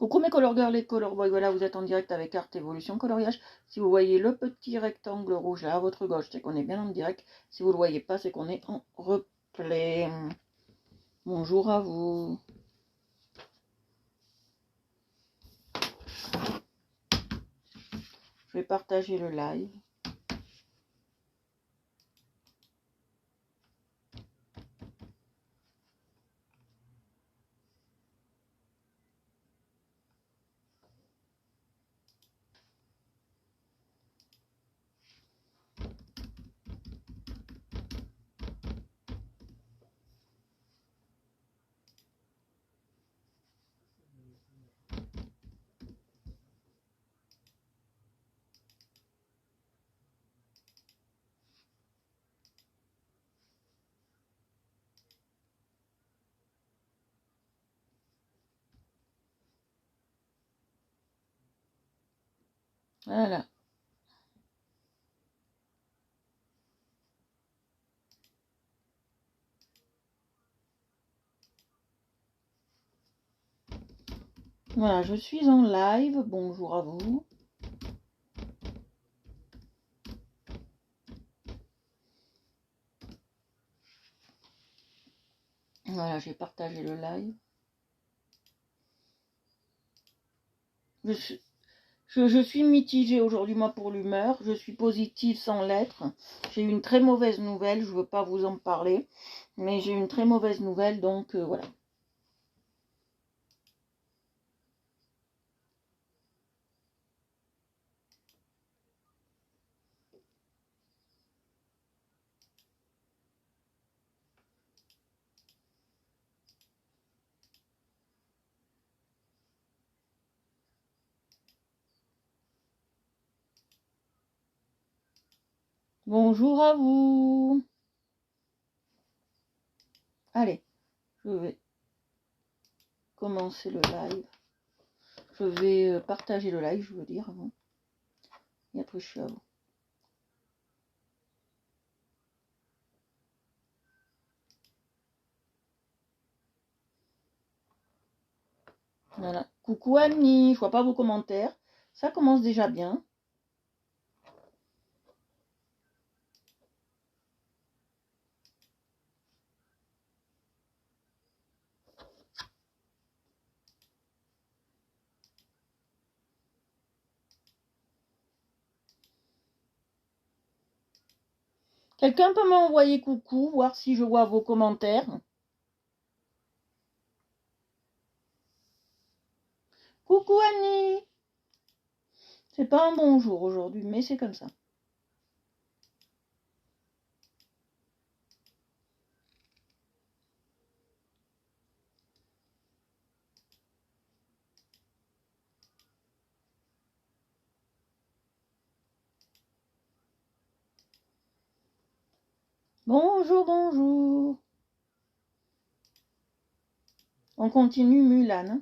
Coucou mes color girls et color boys, voilà, vous êtes en direct avec Art Evolution Coloriage. Si vous voyez le petit rectangle rouge là à votre gauche, c'est qu'on est bien en direct. Si vous ne le voyez pas, c'est qu'on est en replay. Bonjour à vous. Je vais partager le live. Voilà. Voilà, je suis en live. Bonjour à vous. Voilà, j'ai partagé le live. Je suis mitigée aujourd'hui, moi, pour l'humeur. Je suis positive sans l'être. J'ai eu une très mauvaise nouvelle. Je ne veux pas vous en parler. Mais j'ai eu une très mauvaise nouvelle, donc voilà. Bonjour à vous. Allez, je vais commencer le live. Je vais partager le live, je veux dire, avant. Et après, je suis à vous. Voilà. Coucou Annie, je vois pas vos commentaires. Ça commence déjà bien. Quelqu'un peut m'envoyer coucou, voir si je vois vos commentaires. Coucou Annie. C'est pas un bonjour aujourd'hui, mais c'est comme ça. Bonjour, bonjour. On continue Mulan. Hein.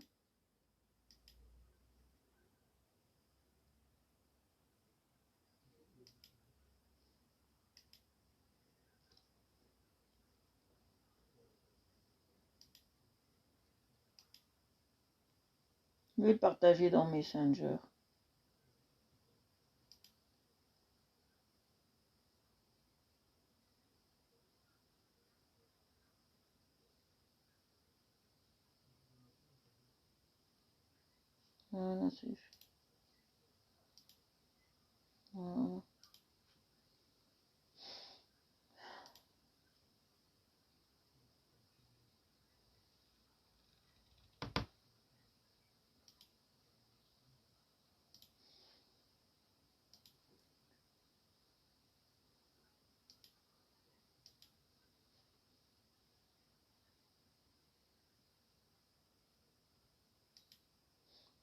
Je vais le partager dans Messenger. Voilà, c'est fait. Voilà.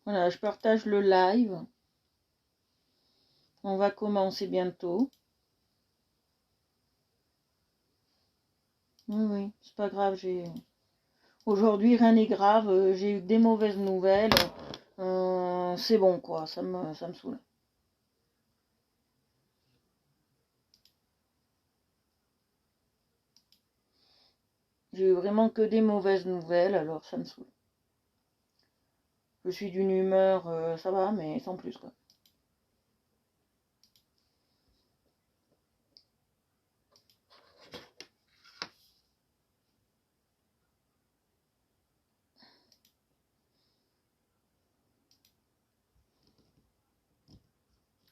Voilà, je partage le live. On va commencer bientôt. Oui, oui, c'est pas grave. Aujourd'hui, rien n'est grave. J'ai eu des mauvaises nouvelles. C'est bon, quoi. Ça me saoule. J'ai eu vraiment que des mauvaises nouvelles, alors ça me saoule. je suis d'une humeur, ça va, mais sans plus, quoi.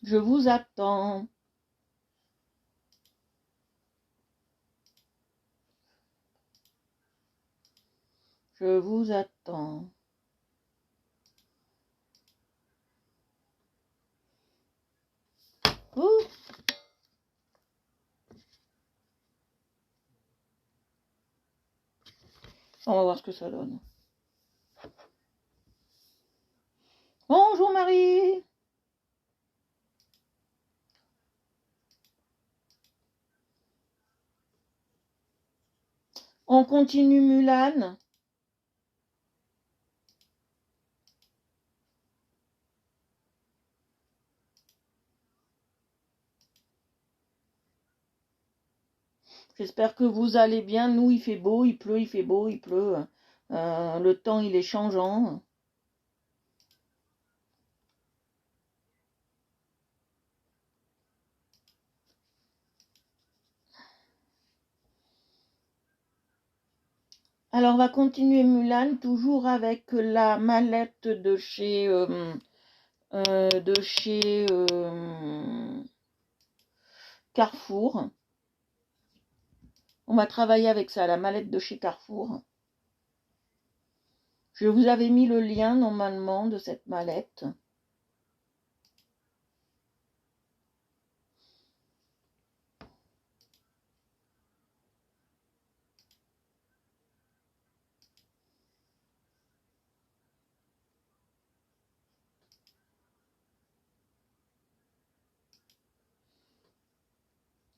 Je vous attends. Je vous attends. Ouh. On va voir ce que ça donne. Bonjour Marie. On continue Mulan. J'espère que vous allez bien. Nous, il fait beau, il pleut, il fait beau, il pleut. Le temps, il est changeant. Alors, on va continuer Mulan, toujours avec la mallette de chez Carrefour. On va travailler avec ça, la mallette de chez Carrefour. Je vous avais mis le lien normalement de cette mallette.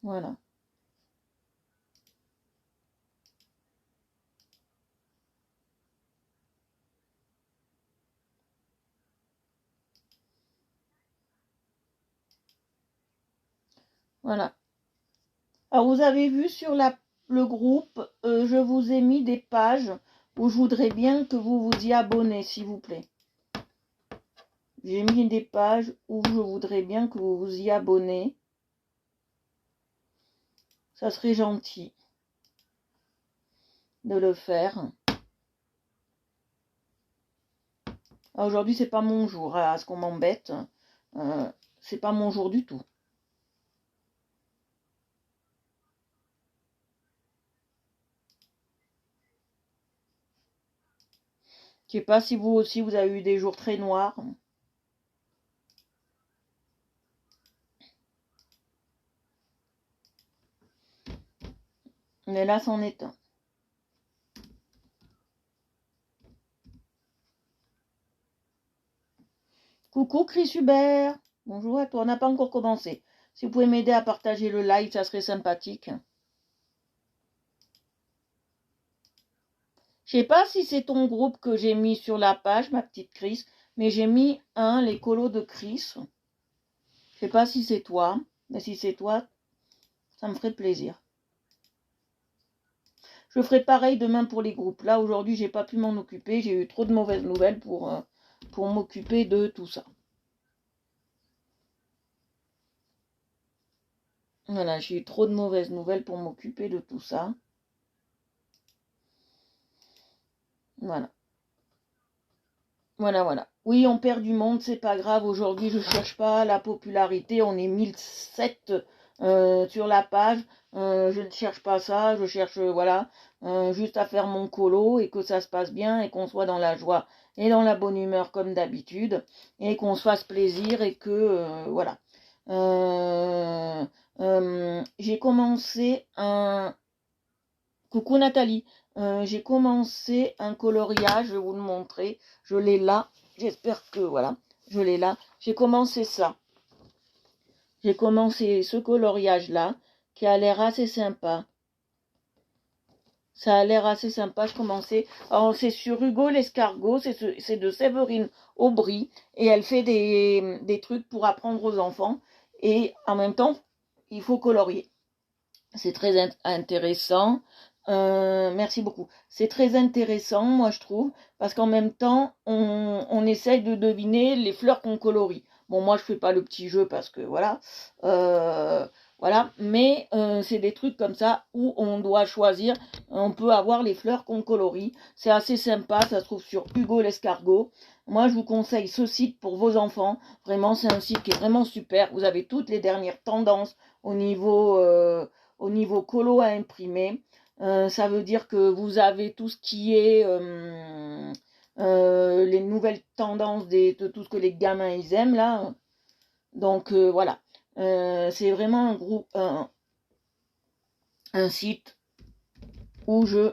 Voilà. Voilà. Alors, vous avez vu sur le groupe, je vous ai mis des pages où je voudrais bien que vous vous y abonnez, s'il vous plaît. J'ai mis des pages où je voudrais bien que vous vous y abonnez. Ça serait gentil de le faire. Aujourd'hui, c'est pas mon jour, à ce qu'on m'embête. C'est pas mon jour du tout. Je sais pas si vous aussi vous avez eu des jours très noirs. Mais là, c'en est un. Coucou Chris Hubert. Bonjour à toi. On n'a pas encore commencé. Si vous pouvez m'aider à partager le live, ça serait sympathique. Je sais pas si c'est ton groupe que j'ai mis sur la page, ma petite Chris, mais j'ai mis les colos de Chris. Je sais pas si c'est toi, mais si c'est toi, ça me ferait plaisir. Je ferai pareil demain pour les groupes. Là, aujourd'hui, j'ai pas pu m'en occuper. J'ai eu trop de mauvaises nouvelles pour m'occuper de tout ça. Voilà, j'ai eu trop de mauvaises nouvelles pour m'occuper de tout ça. Voilà. Voilà, voilà. Oui, on perd du monde, c'est pas grave. Aujourd'hui, je cherche pas la popularité. On est 1007 sur la page. Je ne cherche pas ça. Je cherche, voilà, juste à faire mon colo et que ça se passe bien et qu'on soit dans la joie et dans la bonne humeur comme d'habitude et qu'on se fasse plaisir et que, voilà. J'ai commencé un... Coucou Nathalie. J'ai commencé un coloriage, je vais vous le montrer. Je l'ai là. J'espère que, voilà, je l'ai là. J'ai commencé ça. J'ai commencé ce coloriage-là, qui a l'air assez sympa. Ça a l'air assez sympa, je commençais. Alors, c'est sur Hugo l'escargot, c'est de Séverine Aubry. Et elle fait des trucs pour apprendre aux enfants. Et en même temps, il faut colorier. C'est très intéressant. Merci beaucoup. C'est très intéressant, moi je trouve, parce qu'en même temps, on essaye de deviner les fleurs qu'on colorie. Bon, moi je fais pas le petit jeu parce que voilà, euh, voilà, mais c'est des trucs comme ça où on doit choisir. On peut avoir les fleurs qu'on colorie. C'est assez sympa, ça se trouve sur Hugo l'escargot. Moi, je vous conseille ce site pour vos enfants. Vraiment, c'est un site qui est vraiment super. Vous avez toutes les dernières tendances au niveau colo à imprimer. Ça veut dire que vous avez tout ce qui est les nouvelles tendances de tout ce que les gamins ils aiment là. Donc voilà. C'est vraiment un site où je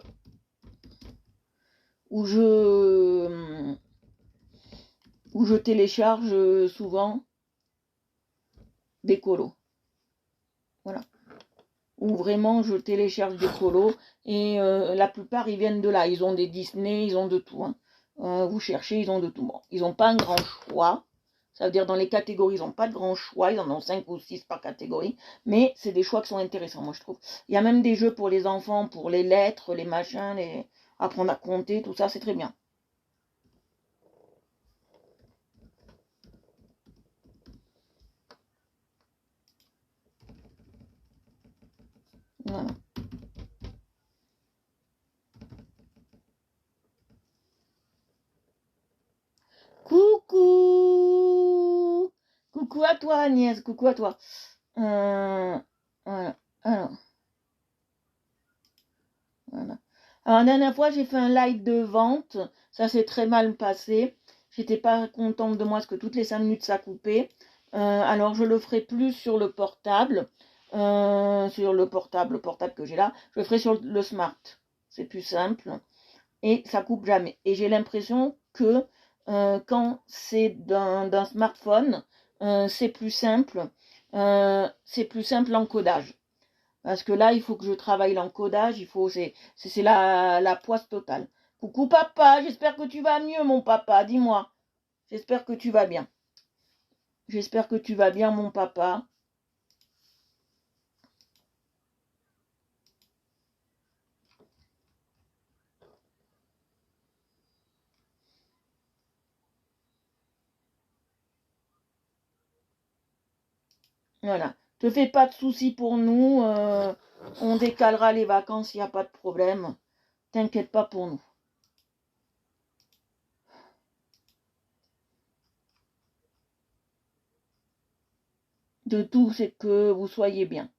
où je où je télécharge souvent des colos. Voilà. Où vraiment je télécharge des colos et la plupart ils viennent de là. Ils ont des Disney, ils ont de tout. Hein. Vous cherchez, ils ont de tout. Bon, ils n'ont pas un grand choix. Ça veut dire dans les catégories, ils n'ont pas de grand choix. Ils en ont 5 ou 6 par catégorie. Mais c'est des choix qui sont intéressants, moi je trouve. Il y a même des jeux pour les enfants, pour les lettres, les machins, apprendre à compter, tout ça, c'est très bien. Voilà. Coucou! Coucou à toi Agnès, coucou à toi. Voilà. Alors, voilà. Alors, la dernière fois, j'ai fait un live de vente. Ça s'est très mal passé. J'étais pas contente de moi parce que toutes les 5 minutes, ça coupait. Alors, je le ferai plus sur le portable. Le portable que j'ai là. Je le ferai sur le smart. C'est plus simple. Et ça coupe jamais. Et j'ai l'impression que quand c'est d'un smartphone, c'est plus simple. C'est plus simple l'encodage. Parce que là, il faut que je travaille l'encodage, c'est la poisse totale. Coucou papa, j'espère que tu vas mieux mon papa, dis-moi. J'espère que tu vas bien. J'espère que tu vas bien mon papa. Voilà. Te fais pas de soucis pour nous. On décalera les vacances, il n'y a pas de problème. T'inquiète pas pour nous. De tout, c'est que vous soyez bien.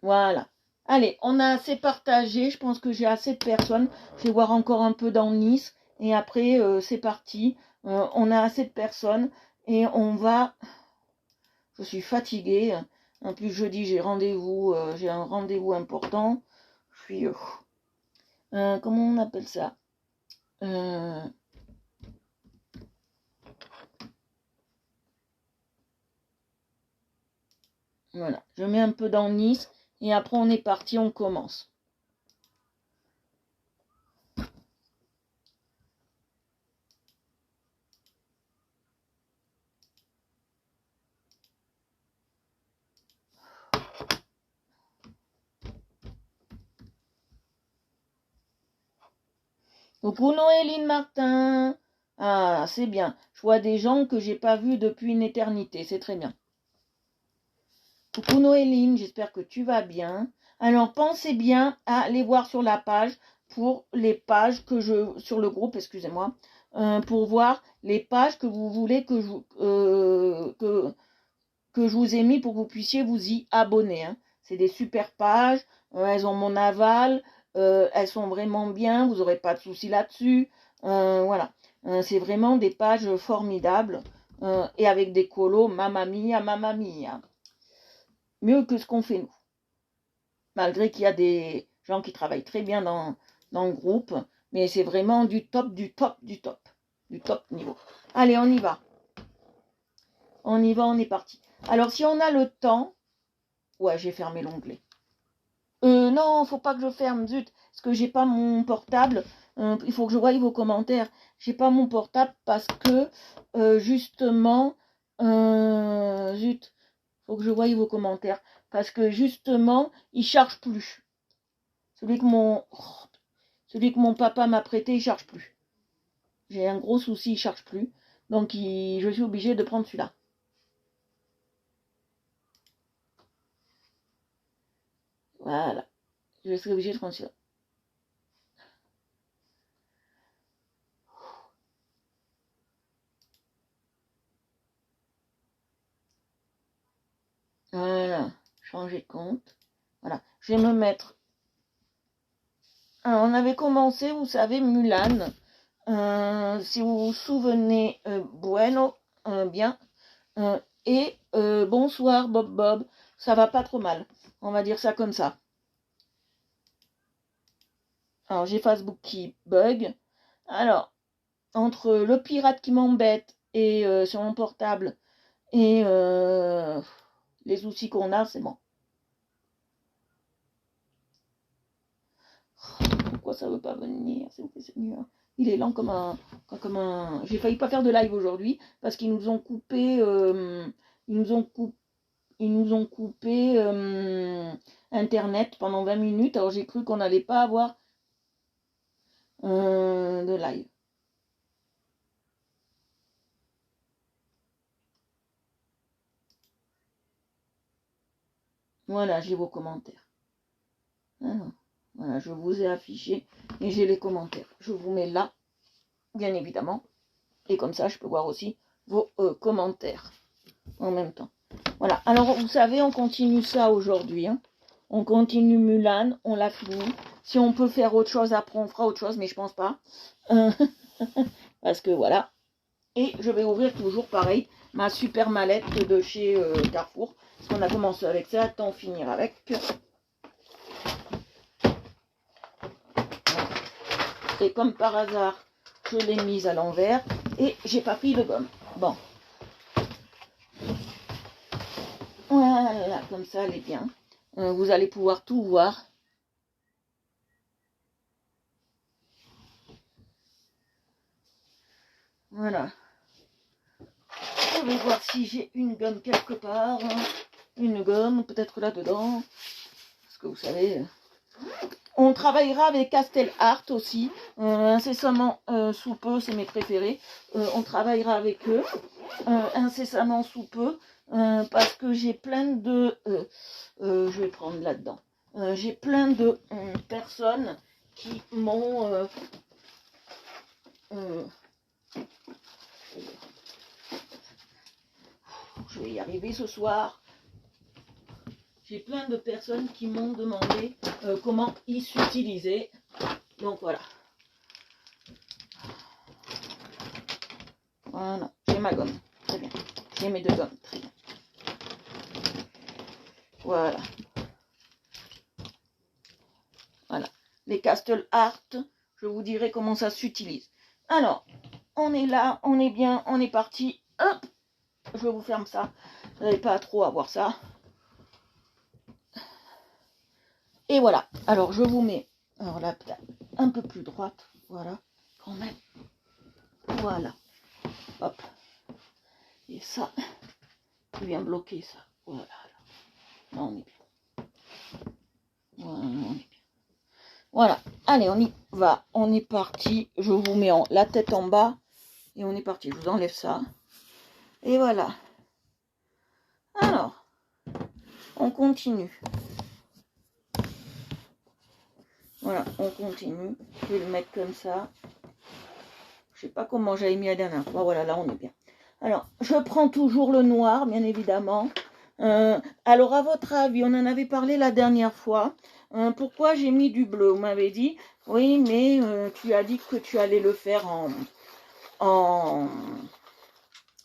Voilà. Allez, on a assez partagé. Je pense que j'ai assez de personnes. Je vais voir encore un peu dans Nice. Et après, c'est parti. On a assez de personnes. Et on va... Je suis fatiguée. En plus, jeudi, j'ai un rendez-vous important. Je suis... comment on appelle ça euh, Voilà. Je mets un peu dans Nice. Et après, on est parti, on commence. Coucou Noéline Martin. Ah, c'est bien. Je vois des gens que j'ai pas vus depuis une éternité. C'est très bien. Coucou Noéline, j'espère que tu vas bien. Alors pensez bien à aller voir sur la page pour les pages sur le groupe, excusez-moi, pour voir les pages que vous voulez que je vous ai mis pour que vous puissiez vous y abonner. Hein. C'est des super pages, elles ont mon aval, elles sont vraiment bien, vous n'aurez pas de soucis là-dessus. Voilà, c'est vraiment des pages formidables et avec des colos, mamma mia, mamma mia. Mieux que ce qu'on fait nous. Malgré qu'il y a des gens qui travaillent très bien dans le groupe, mais c'est vraiment du top, du top, du top, du top niveau. Allez, on y va. On y va, on est parti. Alors, si on a le temps, ouais, j'ai fermé l'onglet. Non, faut pas que je ferme, zut, parce que j'ai pas mon portable. Il faut que je voie vos commentaires. J'ai pas mon portable parce que, justement, zut, Faut que je voie vos commentaires. Parce que justement, il charge plus. Celui que mon papa m'a prêté, il charge plus. J'ai un gros souci, il charge plus. Donc je suis obligée de prendre celui-là. Voilà. Je serai obligée de prendre celui-là. Voilà. Changer de compte. Voilà. Je vais me mettre. Alors, on avait commencé, vous savez, Mulan. Si vous vous souvenez, bueno, bien. Et bonsoir, Bob Bob. Ça va pas trop mal. On va dire ça comme ça. Alors, j'ai Facebook qui bug. Alors, entre le pirate qui m'embête et sur mon portable et les outils qu'on a, c'est bon. Pourquoi ça veut pas venir? S'il vous plaît, Seigneur. Il est lent comme un... J'ai failli pas faire de live aujourd'hui parce qu'ils nous ont coupé... Ils nous ont coupé Internet pendant 20 minutes. Alors j'ai cru qu'on n'allait pas avoir de live. Voilà, j'ai vos commentaires. Alors, voilà, je vous ai affiché et j'ai les commentaires. Je vous mets là, bien évidemment. Et comme ça, je peux voir aussi vos commentaires en même temps. Voilà, alors vous savez, on continue ça aujourd'hui. Hein. On continue Mulan, on l'a fini. Si on peut faire autre chose après, on fera autre chose, mais je pense pas. Parce que voilà. Et je vais ouvrir toujours pareil ma super mallette de chez Carrefour. Parce qu'on a commencé avec ça, tant finir avec. Et comme par hasard, je l'ai mise à l'envers et j'ai pas pris de gomme. Bon. Voilà, comme ça, elle est bien. Vous allez pouvoir tout voir. Voilà. Je vais voir si j'ai une gomme quelque part. Une gomme, peut-être là-dedans. Parce que vous savez... On travaillera avec Castel Art aussi, incessamment sous peu, c'est mes préférés. On travaillera avec eux, incessamment sous peu, parce que j'ai plein de... je vais prendre là-dedans. J'ai plein de personnes qui m'ont... je vais y arriver ce soir. J'ai plein de personnes qui m'ont demandé comment ils s'utilisaient. Donc voilà. Voilà, j'ai ma gomme. Très bien. J'ai mes deux gommes. Très bien. Voilà. Voilà. Les Castle Art, je vous dirai comment ça s'utilise. Alors, on est là, on est bien, on est parti. Hop, je vous ferme ça. Vous n'avez pas trop à voir ça. Et voilà. Alors, je vous mets, alors là, un peu plus droite. Voilà, quand même. Voilà. Hop. Et ça, je viens bloquer ça. Voilà. Là, on est bien. Voilà, on est bien. Voilà. Allez, on y va. On est parti. Je vous mets la tête en bas. Et on est parti. Je vous enlève ça. Et voilà. Alors, on continue. Voilà, on continue. Je vais le mettre comme ça. Je sais pas comment j'avais mis la dernière fois. Voilà, là, on est bien. Alors, je prends toujours le noir, bien évidemment. Alors, à votre avis, on en avait parlé la dernière fois. Pourquoi j'ai mis du bleu? Vous m'avez dit, oui, mais tu as dit que tu allais le faire en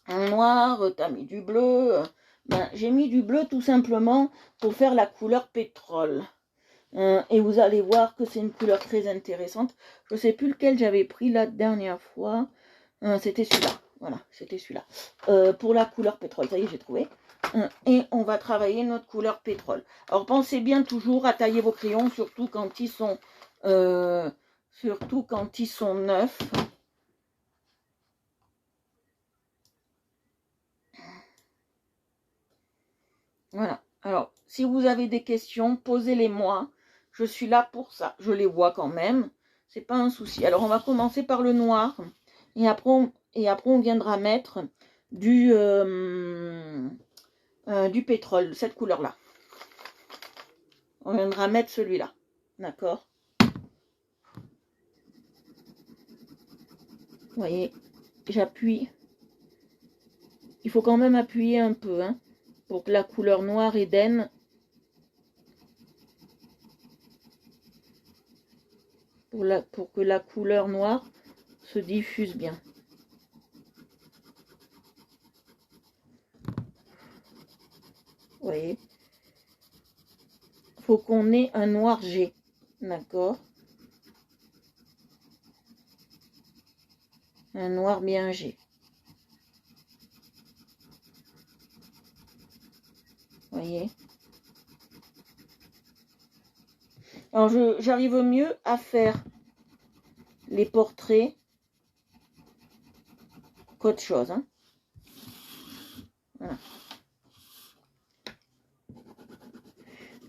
noir, tu as mis du bleu. Ben, j'ai mis du bleu tout simplement pour faire la couleur pétrole. Et vous allez voir que c'est une couleur très intéressante. Je ne sais plus lequel j'avais pris la dernière fois. C'était celui-là. Voilà, c'était celui-là. Pour la couleur pétrole, ça y est, j'ai trouvé. Et on va travailler notre couleur pétrole. Alors pensez bien toujours à tailler vos crayons, surtout quand ils sont neufs. Voilà. Alors, si vous avez des questions, posez-les-moi. Je suis là pour ça. Je les vois quand même. C'est pas un souci. Alors, on va commencer par le noir. Et après, on viendra mettre du pétrole, cette couleur-là. On viendra mettre celui-là. D'accord? Vous voyez, j'appuie. Il faut quand même appuyer un peu, hein, pour que la couleur noire Eden, pour que la couleur noire se diffuse bien. Vous voyez, faut qu'on ait un noir G, d'accord? Un noir bien G. Vous voyez? Alors, j'arrive mieux à faire les portraits qu'autre chose, hein. Voilà.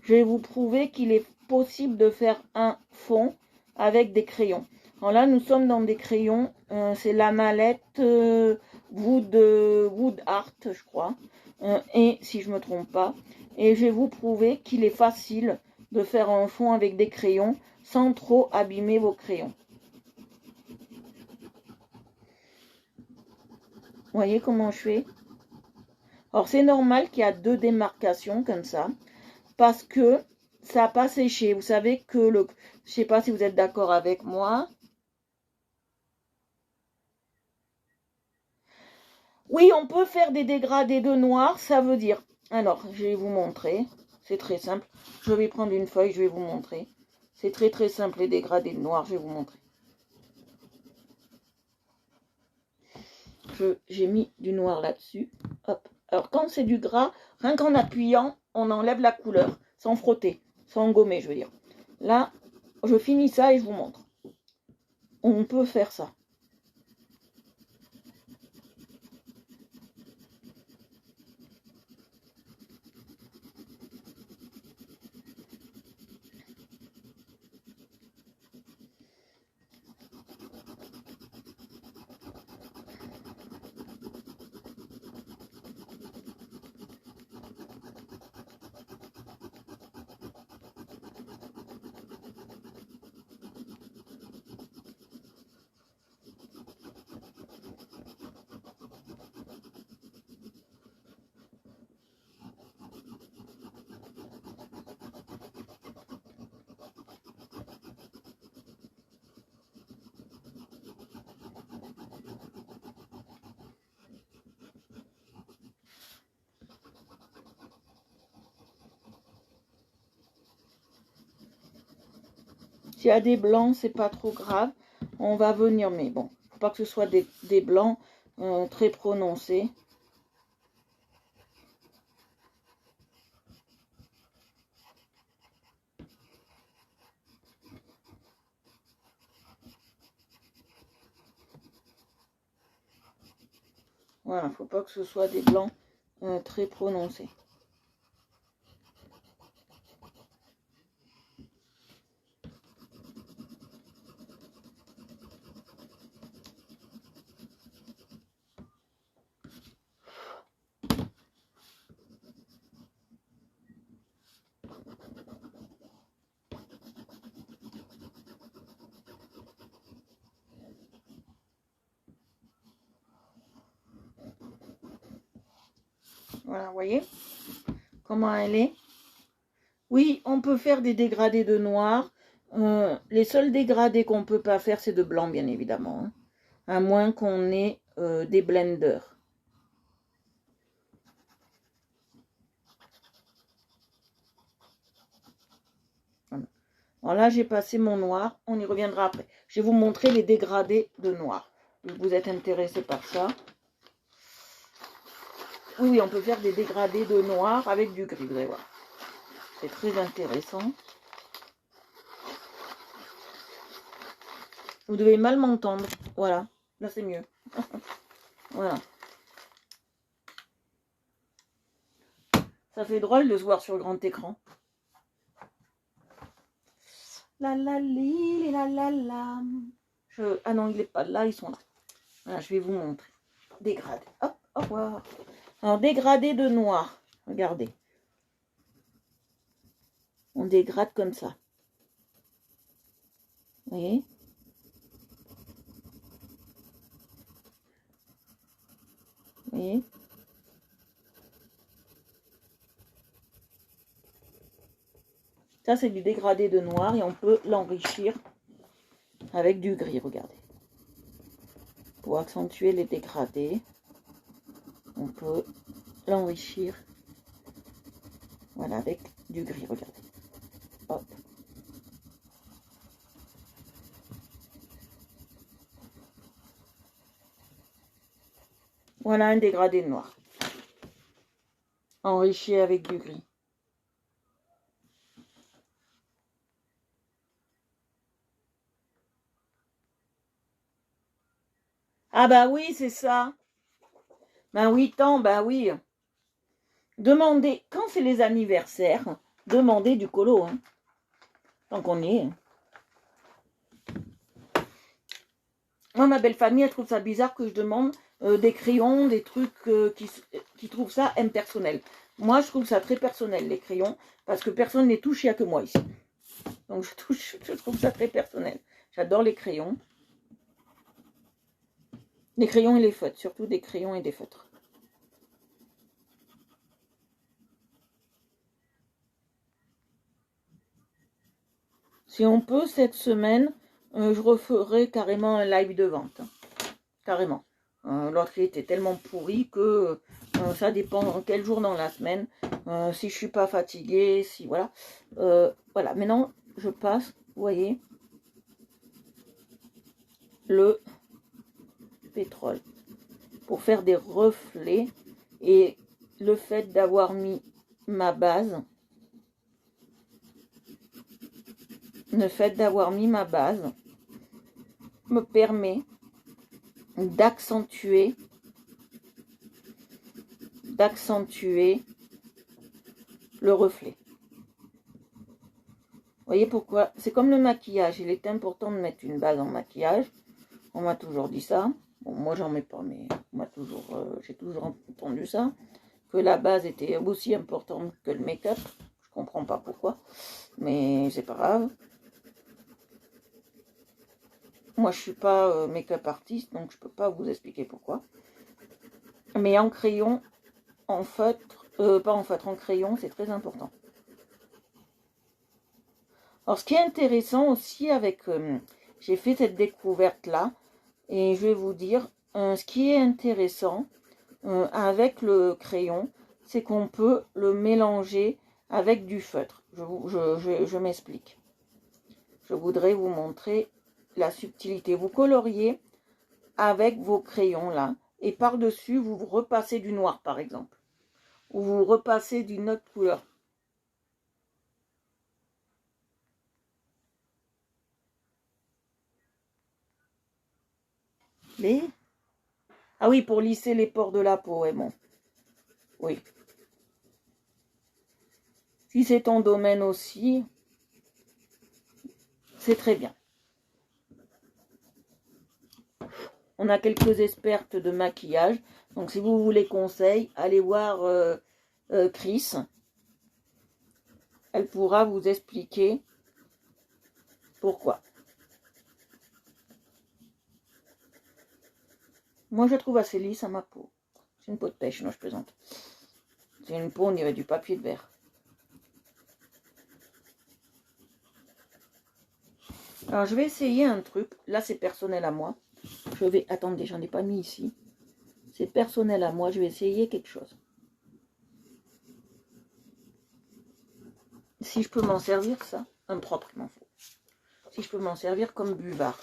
Je vais vous prouver qu'il est possible de faire un fond avec des crayons. Alors là, nous sommes dans des crayons. C'est la mallette Wood Art, je crois. Et si je ne me trompe pas. Et je vais vous prouver qu'il est facile de faire un fond avec des crayons sans trop abîmer vos crayons. Vous voyez comment je fais? Alors c'est normal qu'il y a 2 démarcations comme ça. Parce que ça n'a pas séché. Vous savez que le... Je ne sais pas si vous êtes d'accord avec moi. Oui, on peut faire des dégradés de noir, ça veut dire... Alors, je vais vous montrer. C'est très simple. Je vais prendre une feuille, je vais vous montrer. C'est très très simple les dégradés de noir, je vais vous montrer. J'ai mis du noir là-dessus. Hop. Alors, quand c'est du gras, rien qu'en appuyant, on enlève la couleur. Sans frotter, sans gommer, je veux dire. Là, je finis ça et je vous montre. On peut faire ça. S'il y a des blancs, c'est pas trop grave. On va venir, mais bon, faut pas que ce soit des blancs très prononcés. Voilà, faut pas que ce soit des blancs très prononcés. Voilà, vous voyez comment elle est? Oui, on peut faire des dégradés de noir. Les seuls dégradés qu'on peut pas faire, c'est de blanc, bien évidemment. Hein, à moins qu'on ait des blenders. Voilà. Alors là, j'ai passé mon noir. On y reviendra après. Je vais vous montrer les dégradés de noir. Vous êtes intéressé par ça? Oui, on peut faire des dégradés de noir avec du gris, vous allez voir. C'est très intéressant. Vous devez mal m'entendre. Voilà, là c'est mieux. Voilà. Ça fait drôle de se voir sur grand écran. La la li, la la la. Ah non, il n'est pas là, ils sont là. Voilà, je vais vous montrer. Dégradé. Hop, au revoir. Alors, dégradé de noir. Regardez. On dégrade comme ça. Vous voyez? Vous voyez? Ça, c'est du dégradé de noir et on peut l'enrichir avec du gris, regardez. Pour accentuer les dégradés, on peut l'enrichir, voilà, avec du gris, regardez. Hop. Voilà un dégradé de noir, enrichi avec du gris. Ah bah oui, c'est ça. Ben 8 ans, ben oui. Demandez, quand c'est les anniversaires, demandez du colo. Hein. Tant qu'on y est. Moi, ma belle famille, elle trouve ça bizarre que je demande des crayons, des trucs qui trouvent ça impersonnel. Moi, je trouve ça très personnel, les crayons, parce que personne n'est touché, il n'y a que moi ici. Donc, je trouve ça très personnel. J'adore les crayons. Les crayons et les feutres, surtout des crayons et des feutres. Si on peut, cette semaine, je referai carrément un live de vente. Carrément. L'autre était tellement pourri que ça dépend quel jour dans la semaine. Si je suis pas fatiguée, si voilà. Voilà, maintenant je passe, vous voyez, le pétrole pour faire des reflets. Et le fait d'avoir mis ma base, me permet d'accentuer le reflet. Vous voyez pourquoi? C'est comme le maquillage. Il est important de mettre une base en maquillage. On m'a toujours dit ça. Bon, moi, j'en mets pas, mais j'ai toujours entendu ça. Que la base était aussi importante que le make-up. Je comprends pas pourquoi. Mais c'est pas grave. Moi, je suis pas make-up artiste, donc je peux pas vous expliquer pourquoi. Mais en crayon, en feutre, pas en feutre, en crayon, c'est très important. Alors, ce qui est intéressant aussi avec... j'ai fait cette découverte-là, et je vais vous dire, ce qui est intéressant avec le crayon, c'est qu'on peut le mélanger avec du feutre. Je m'explique. Je voudrais vous montrer la subtilité. Vous coloriez avec vos crayons là, et par-dessus, vous repassez du noir, par exemple. Ou vous repassez d'une autre couleur. Ah oui, pour lisser les pores de la peau, ouais, bon. Oui. Si c'est ton domaine aussi, c'est très bien. On a quelques expertes de maquillage. Donc, si vous voulez conseil, allez voir Chris. Elle pourra vous expliquer pourquoi. Moi, je trouve assez lisse à ma peau. C'est une peau de pêche, non, je plaisante. C'est une peau, on dirait du papier de verre. Alors, je vais essayer un truc. Là, c'est personnel à moi. Attendez, j'en ai pas mis ici. C'est personnel à moi. Je vais essayer quelque chose. Si je peux m'en servir, ça, un propre, il m'en faut. Si je peux m'en servir comme buvard.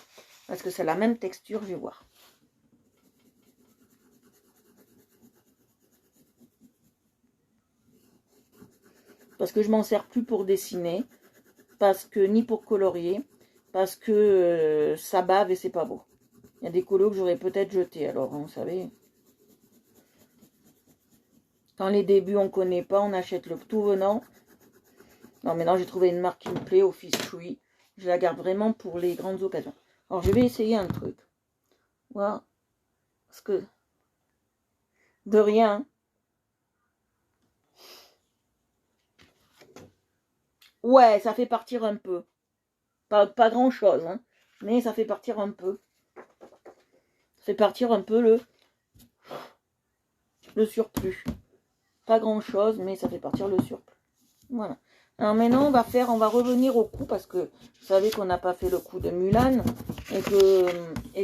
Parce que c'est la même texture, je vais voir. Parce que je m'en sers plus pour dessiner. Parce que, ni pour colorier. Parce que ça bave et c'est pas beau. Il y a des colos que j'aurais peut-être jetés, alors, vous savez. Quand les débuts on connaît pas, on achète le tout venant. Non, maintenant j'ai trouvé une marque qui me plaît, Office Chewy. Je la garde vraiment pour les grandes occasions. Alors je vais essayer un truc. Voilà. Parce que de rien. Ouais, ça fait partir un peu. Pas grand chose, hein, mais ça fait partir un peu. Ça fait partir un peu le surplus. Pas grand chose, mais ça fait partir le surplus. Voilà. Alors maintenant, on va revenir au cou parce que vous savez qu'on n'a pas fait le coup de Mulan et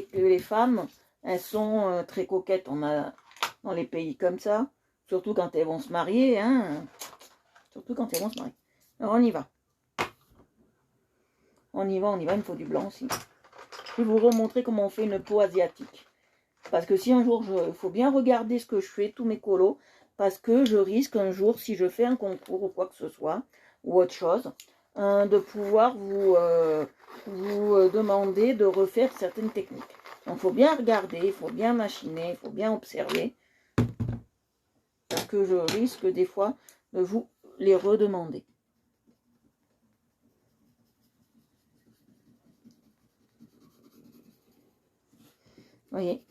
que les femmes, elles sont très coquettes. On a dans les pays comme ça, surtout quand elles vont se marier, hein. Surtout quand elles vont se marier. Alors on y va. On y va, il me faut du blanc aussi. Je vais vous remontrer comment on fait une peau asiatique. Parce que si un jour, il faut bien regarder ce que je fais, tous mes colos, parce que je risque un jour, si je fais un concours ou quoi que ce soit, ou autre chose, de pouvoir vous demander de refaire certaines techniques. Donc il faut bien regarder, il faut bien machiner, il faut bien observer, parce que je risque des fois de vous les redemander. Voyez.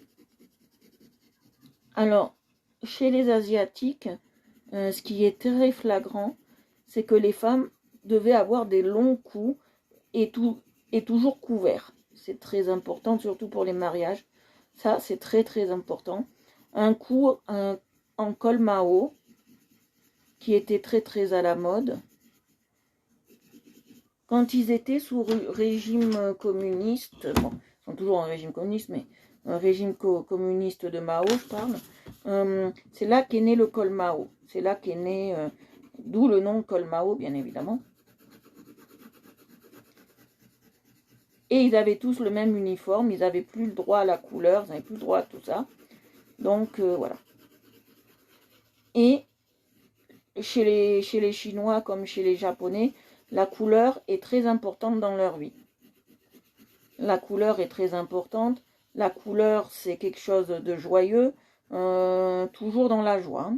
Alors, chez les Asiatiques, ce qui est très flagrant, c'est que les femmes devaient avoir des longs cous et toujours couverts. C'est très important, surtout pour les mariages. Ça, c'est très très important. Un cou en col Mao, qui était très très à la mode. Quand ils étaient sous régime communiste, bon, ils sont toujours en régime communiste, mais un régime communiste de Mao, je parle, c'est là qu'est né le col Mao. C'est là qu'est né, d'où le nom col Mao, bien évidemment. Et ils avaient tous le même uniforme, ils n'avaient plus le droit à la couleur, ils n'avaient plus le droit à tout ça. Donc, voilà. Et chez les Chinois comme chez les Japonais, la couleur est très importante dans leur vie. La couleur est très importante. La couleur, c'est quelque chose de joyeux, toujours dans la joie.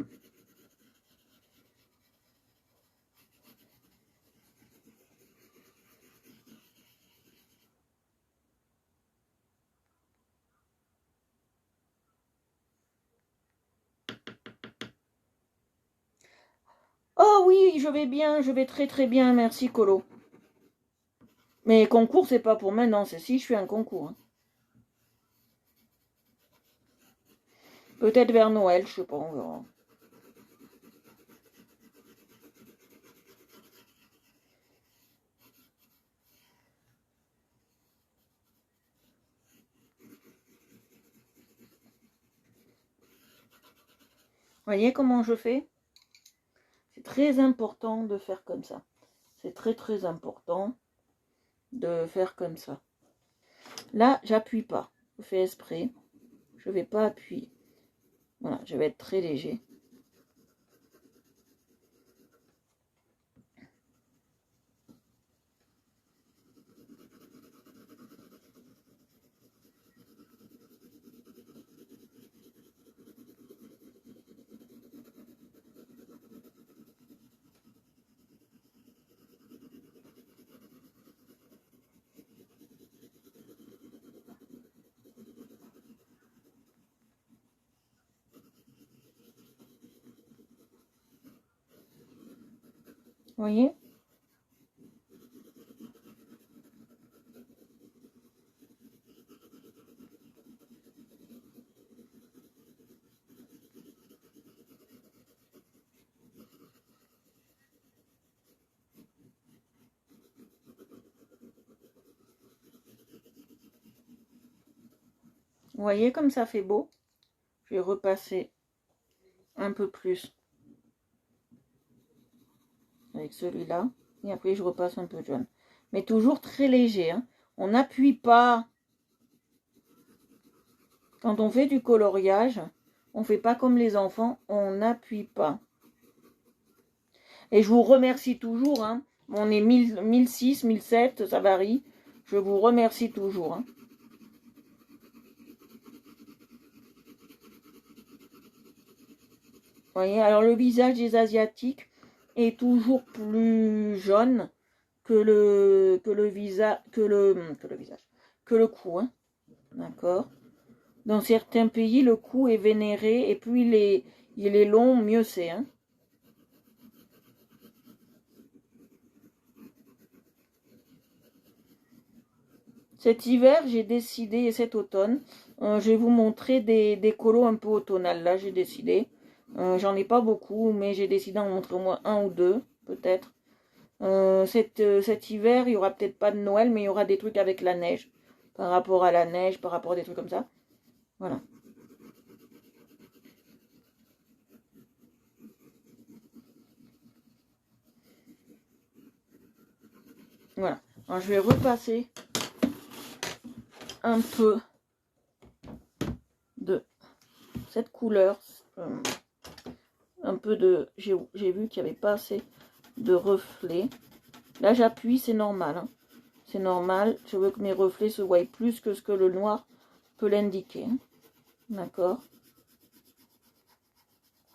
Oh oui, je vais très très bien, merci Colo. Mais concours, c'est pas pour maintenant, c'est si je fais un concours. Hein. Peut-être vers Noël, je sais pas, on verra. Voyez comment je fais? C'est très important de faire comme ça. C'est très très important de faire comme ça. Là, j'appuie pas. Je fais exprès. Je vais pas appuyer. Voilà, je vais être très léger. Voyez? Vous voyez comme ça fait beau? Je vais repasser un peu plus avec celui-là. Et après, je repasse un peu de jaune. Mais toujours très léger. Hein. On n'appuie pas. Quand on fait du coloriage, on ne fait pas comme les enfants. On n'appuie pas. Et je vous remercie toujours. Hein. On est 1006, 1007, ça varie. Je vous remercie toujours. Hein. Voyez, alors le visage des Asiatiques est toujours plus jaune que le cou, hein. D'accord. Dans certains pays, le cou est vénéré et plus il est long, mieux c'est, hein. Cet hiver, j'ai décidé, et cet automne, je vais vous montrer des colos un peu automnales. Là, j'ai décidé. J'en ai pas beaucoup, mais j'ai décidé d'en montrer au moins un ou deux, peut-être. Cet hiver, il y aura peut-être pas de Noël, mais il y aura des trucs avec la neige. Par rapport à la neige, par rapport à des trucs comme ça. Voilà. Voilà. Alors, je vais repasser un peu de cette couleur. Un peu de... J'ai vu qu'il n'y avait pas assez de reflets. Là, j'appuie, c'est normal, hein. C'est normal. Je veux que mes reflets se voient plus que ce que le noir peut l'indiquer, hein. D'accord.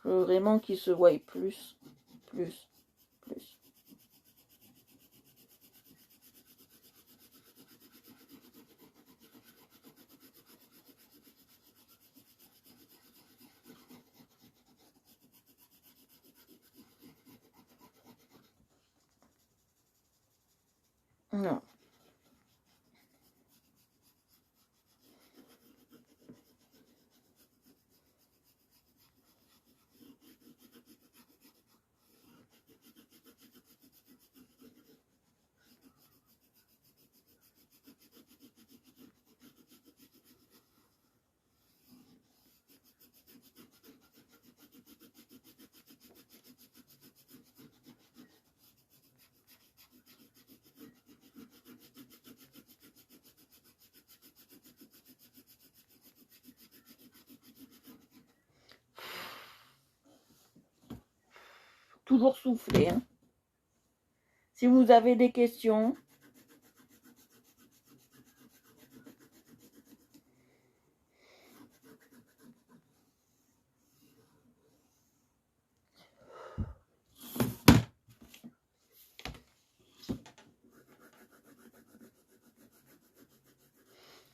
Je veux vraiment qu'ils se voient plus. Non. Toujours souffler, hein. Si vous avez des questions,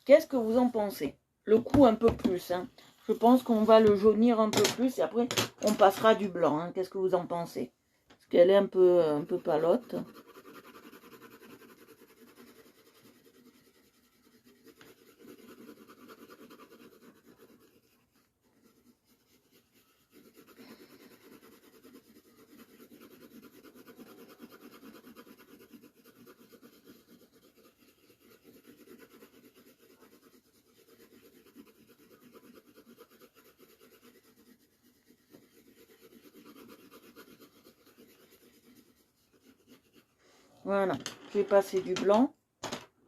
qu'est-ce que vous en pensez? Le cou un peu plus, hein. Je pense qu'on va le jaunir un peu plus et après on passera du blanc, hein. Qu'est-ce que vous en pensez? Parce qu'elle est un peu palote. Voilà, je vais passer du blanc.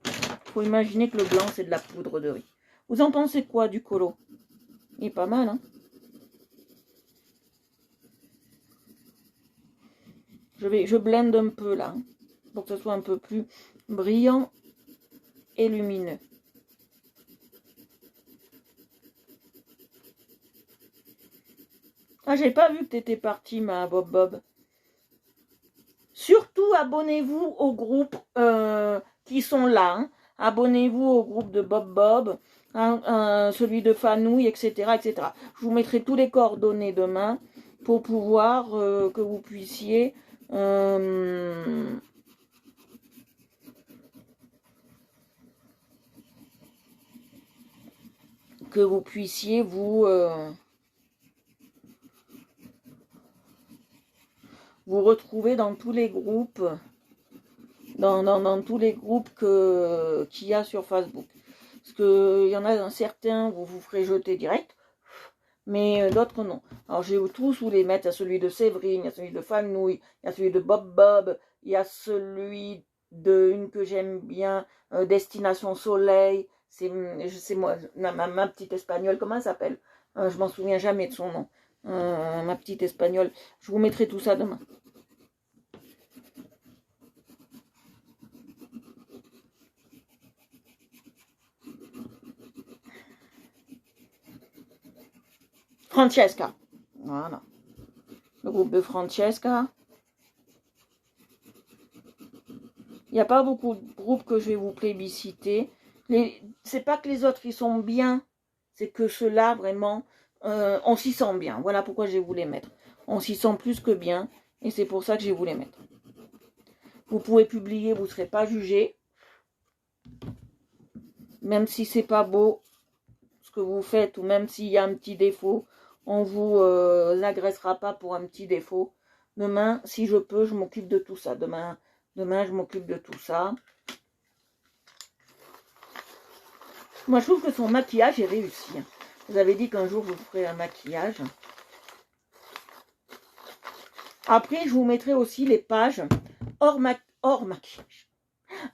Il faut imaginer que le blanc, c'est de la poudre de riz. Vous en pensez quoi du colo? Il est pas mal, hein? Je blende un peu là, hein, pour que ce soit un peu plus brillant et lumineux. Ah, j'ai pas vu que t'étais partie, ma Bob. Surtout, abonnez-vous au groupe qui sont là, hein. Abonnez-vous au groupe de Bob, hein, celui de Fanouille, etc., etc. Je vous mettrai tous les coordonnées demain pour pouvoir que vous puissiez vous retrouver dans tous les groupes, dans tous les groupes qu'il y a sur Facebook. Parce qu'il y en a certains où vous ferez jeter direct, mais d'autres non. Alors je vais tous vous les mettre. Il y a celui de Séverine, il y a celui de Fanouille, il y a celui de Bob, il y a celui de une que j'aime bien, Destination Soleil. C'est moi, ma petite espagnole, comment elle s'appelle? Je m'en souviens jamais de son nom. Ma petite espagnole. Je vous mettrai tout ça demain. Francesca. Voilà. groupe de Francesca. Il n'y a pas beaucoup de groupes que je vais vous plébisciter. C'est pas que les autres ils sont bien, c'est que ceux-là vraiment, on s'y sent bien. Voilà pourquoi je vais vous les mettre. On s'y sent plus que bien et c'est pour ça que je vais vous les mettre. Vous pouvez publier, vous ne serez pas jugé. Même si c'est pas beau ce que vous faites ou même s'il y a un petit défaut, on vous agressera pas pour un petit défaut. Demain, si je peux, je m'occupe de tout ça. Demain, je m'occupe de tout ça. Moi, je trouve que son maquillage est réussi. Vous avez dit qu'un jour, vous ferez un maquillage. Après, je vous mettrai aussi les pages hors maquillage,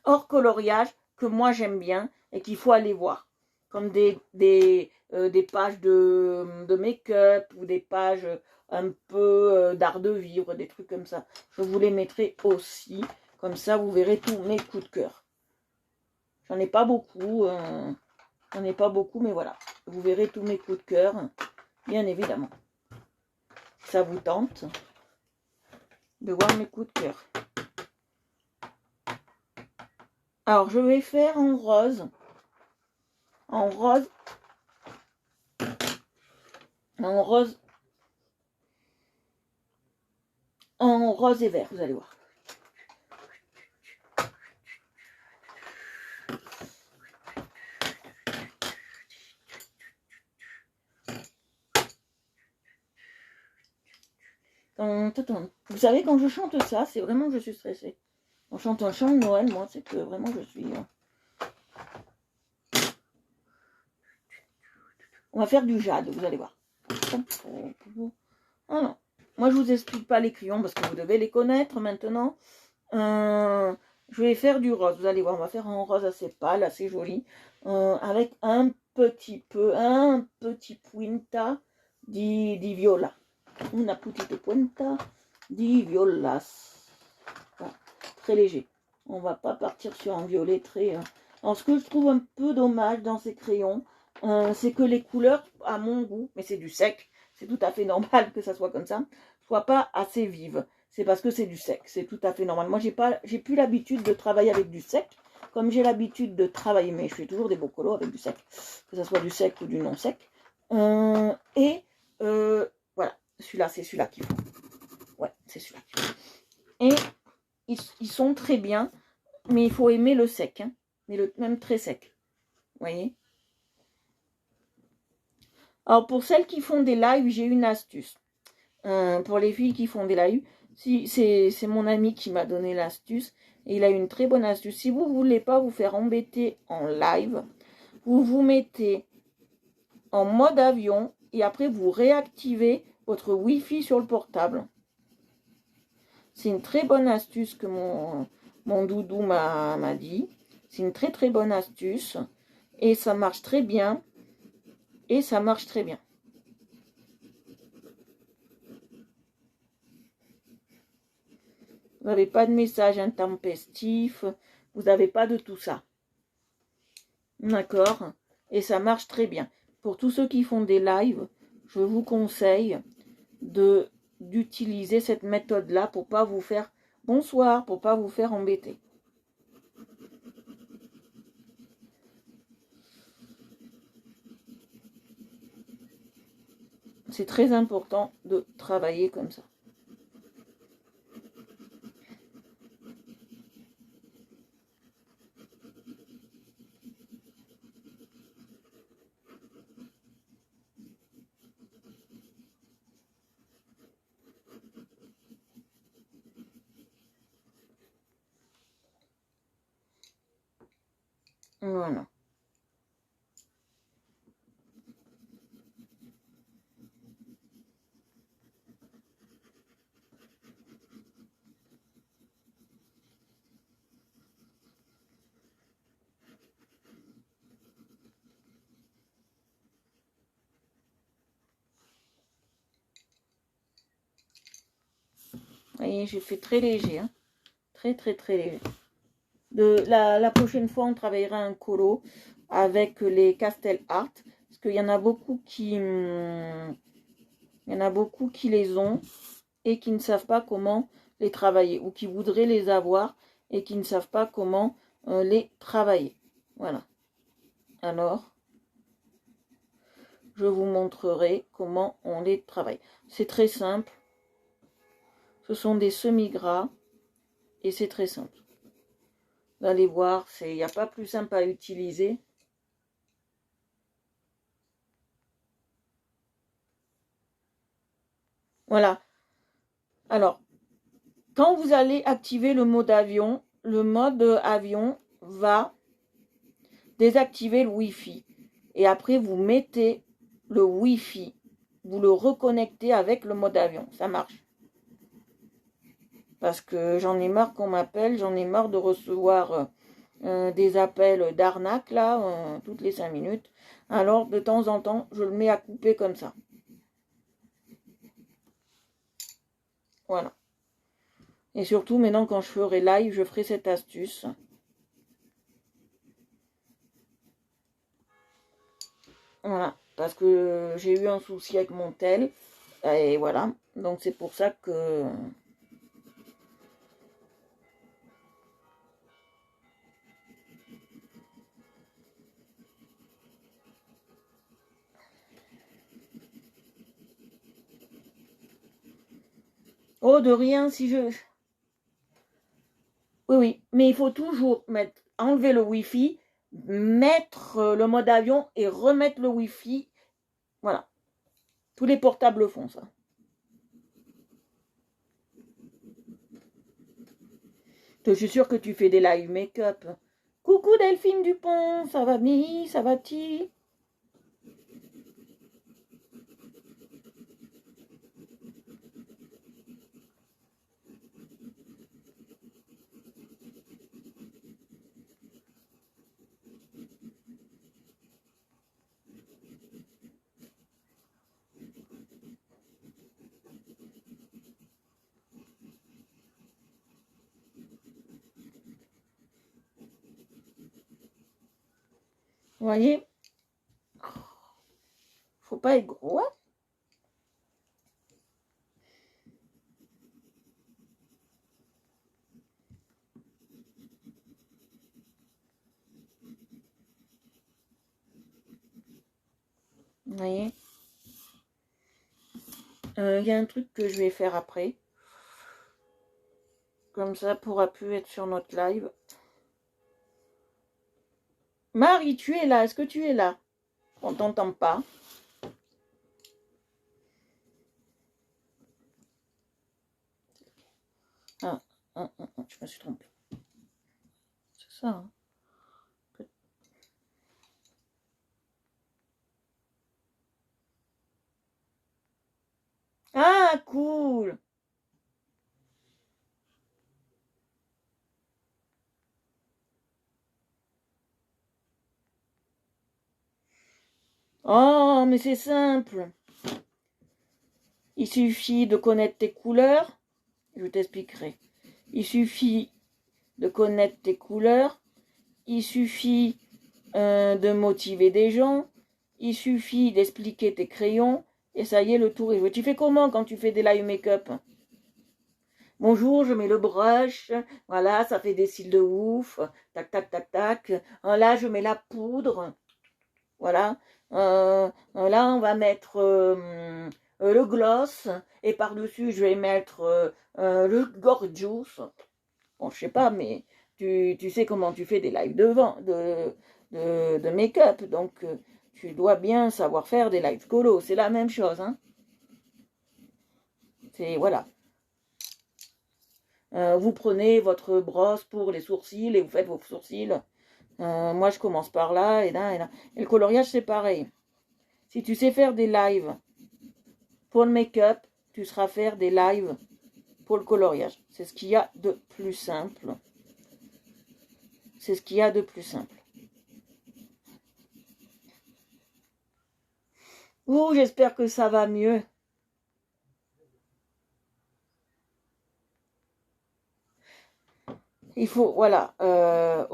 hors coloriage, que moi, j'aime bien et qu'il faut aller voir. Comme des pages de make-up ou des pages un peu d'art de vivre, des trucs comme ça. Je vous les mettrai aussi. Comme ça, vous verrez tous mes coups de cœur. J'en ai pas beaucoup. Mais voilà. Vous verrez tous mes coups de cœur, bien évidemment. Ça vous tente de voir mes coups de cœur. Alors, je vais faire en rose. En rose et vert, vous allez voir. Vous savez, quand je chante ça, c'est vraiment que je suis stressée. Quand je chante un chant de Noël, moi, c'est que vraiment je suis... On va faire du jade, vous allez voir. Ah non, moi je vous explique pas les crayons parce que vous devez les connaître maintenant. Je vais faire du rose, vous allez voir, on va faire un rose assez pâle, assez joli, avec un petit punta di viola. Una petite punta di viola. Voilà, très léger. On va pas partir sur un violet très... Alors ce que je trouve un peu dommage dans ces crayons, c'est que les couleurs, à mon goût, mais c'est du sec, c'est tout à fait normal que ça soit comme ça, soient pas assez vives. C'est parce que c'est du sec, c'est tout à fait normal. Moi, j'ai plus l'habitude de travailler avec du sec, comme j'ai l'habitude de travailler, mais je fais toujours des beaux colos avec du sec, que ce soit du sec ou du non sec. Voilà, celui-là, c'est celui-là qu'il faut. Ouais, c'est celui-là qu'il faut. Et ils sont très bien, mais il faut aimer le sec, hein, mais même très sec. Vous voyez? Alors, pour celles qui font des lives, j'ai une astuce. Pour les filles qui font des lives, c'est mon ami qui m'a donné l'astuce. Et il a une très bonne astuce. Si vous ne voulez pas vous faire embêter en live, vous vous mettez en mode avion et après vous réactivez votre Wi-Fi sur le portable. C'est une très bonne astuce que mon doudou m'a dit. C'est une très très bonne astuce. Et ça marche très bien. Et ça marche très bien. Vous n'avez pas de message intempestif. Vous n'avez pas de tout ça. D'accord? Et ça marche très bien. Pour tous ceux qui font des lives, je vous conseille d'utiliser cette méthode-là pour pas vous faire... Bonsoir, pour pas vous faire embêter. C'est très important de travailler comme ça. Voilà. Vous voyez, j'ai fait très léger. Hein. Très, très, très léger. La prochaine fois, on travaillera un colo avec les Castel Art. Parce qu'il y en a beaucoup qui... les ont. et qui ne savent pas comment les travailler, ou qui voudraient les avoir et qui ne savent pas comment les travailler. Voilà. Alors, je vous montrerai comment on les travaille. C'est très simple. Ce sont des semi-gras et c'est très simple. Vous allez voir, il n'y a pas plus simple à utiliser. Voilà. Alors, quand vous allez activer le mode avion va désactiver le Wi-Fi. Et après, vous mettez le Wi-Fi. Vous le reconnectez avec le mode avion. Ça marche. Parce que j'en ai marre qu'on m'appelle. J'en ai marre de recevoir des appels d'arnaque, là, toutes les 5 minutes. Alors, de temps en temps, je le mets à couper comme ça. Voilà. Et surtout, maintenant, quand je ferai live, je ferai cette astuce. Voilà. Parce que j'ai eu un souci avec mon tel. Et voilà. Donc, c'est pour ça que... Oh, de rien, si je... Oui, oui. Mais il faut toujours enlever le Wi-Fi, mettre le mode avion et remettre le Wi-Fi. Voilà. Tous les portables font ça. Je suis sûre que tu fais des live make-up. Coucou Delphine Dupont, ça va mi, ça va-ti? Vous voyez? Faut pas être gros. Vous voyez? Il y a un truc que je vais faire après. Comme ça pourra plus être sur notre live. Marie, tu es là. Est-ce que tu es là? On t'entend pas. Ah, je me suis trompée. C'est ça. Hein. Ah, cool. Oh, mais c'est simple. Il suffit de connaître tes couleurs. Je t'expliquerai. Il suffit de connaître tes couleurs. Il suffit de motiver des gens. Il suffit d'expliquer tes crayons. Et ça y est, le tour est joué. Tu fais comment quand tu fais des live make-up? Bonjour, je mets le brush. Voilà, ça fait des cils de ouf. Tac, tac, tac, tac. Là, je mets la poudre. Voilà. Là, on va mettre le gloss. Et par-dessus, je vais mettre le Gorgeous. Bon, je sais pas, mais tu sais comment tu fais des lives de make-up. Donc, tu dois bien savoir faire des lives colo. C'est la même chose. Hein. C'est, voilà. Vous prenez votre brosse pour les sourcils et vous faites vos sourcils. Moi, je commence par là et là et là. Et le coloriage, c'est pareil. Si tu sais faire des lives pour le make-up, tu sauras faire des lives pour le coloriage. C'est ce qu'il y a de plus simple. C'est ce qu'il y a de plus simple. Ouh, j'espère que ça va mieux. Il faut, voilà,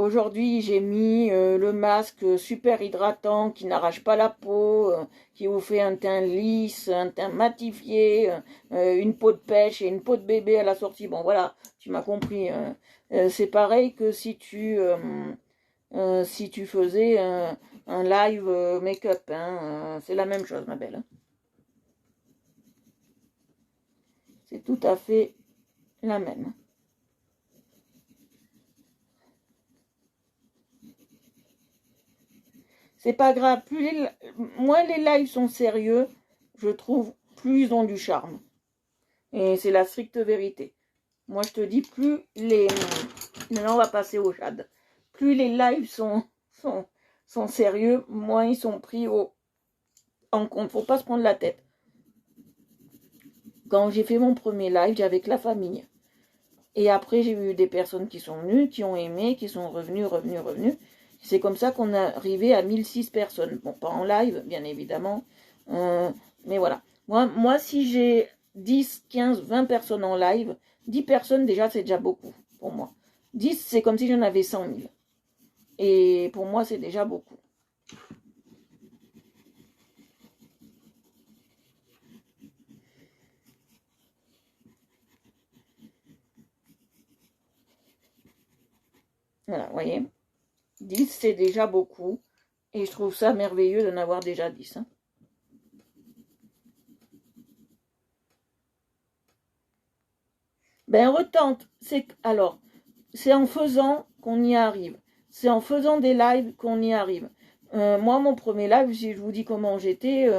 aujourd'hui, j'ai mis le masque super hydratant qui n'arrache pas la peau, qui vous fait un teint lisse, un teint matifié, une peau de pêche et une peau de bébé à la sortie. Bon, voilà, tu m'as compris. C'est pareil que si tu faisais un live make-up. Hein, c'est la même chose, ma belle. C'est tout à fait la même. C'est pas grave. Moins les lives sont sérieux, je trouve, plus ils ont du charme. Et c'est la stricte vérité. Moi, je te dis, plus les... Maintenant, on va passer au Jade. Plus les lives sont sérieux, moins ils sont pris en compte. Faut pas se prendre la tête. Quand j'ai fait mon premier live, j'avais avec la famille. Et après, j'ai eu des personnes qui sont venues, qui ont aimé, qui sont revenues. C'est comme ça qu'on est arrivé à 1006 personnes. Bon, pas en live, bien évidemment. Mais voilà. Moi, si j'ai 10, 15, 20 personnes en live, 10 personnes, déjà, c'est déjà beaucoup pour moi. 10, c'est comme si j'en avais 100 000. Et pour moi, c'est déjà beaucoup. Voilà, vous voyez. 10, c'est déjà beaucoup. Et je trouve ça merveilleux d'en avoir déjà 10. Hein. Ben, retente. Alors, c'est en faisant qu'on y arrive. C'est en faisant des lives qu'on y arrive. Moi, mon premier live, si je vous dis comment j'étais,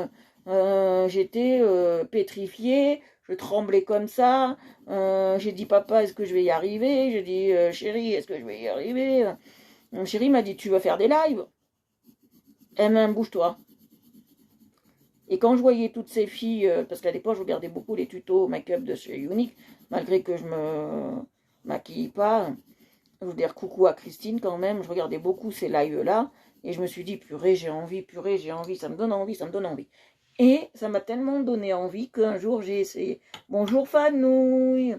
pétrifiée, je tremblais comme ça. J'ai dit, papa, est-ce que je vais y arriver? J'ai dit, chérie, est-ce que je vais y arriver? Mon chéri m'a dit, tu vas faire des lives? Eh ben, bouge-toi. Et quand je voyais toutes ces filles, parce qu'à l'époque, je regardais beaucoup les tutos make-up de chez Unique, malgré que je me maquille pas. Je veux dire coucou à Christine quand même, je regardais beaucoup ces lives-là, et je me suis dit, purée, j'ai envie, ça me donne envie. Et ça m'a tellement donné envie qu'un jour j'ai essayé, bonjour Fanouille,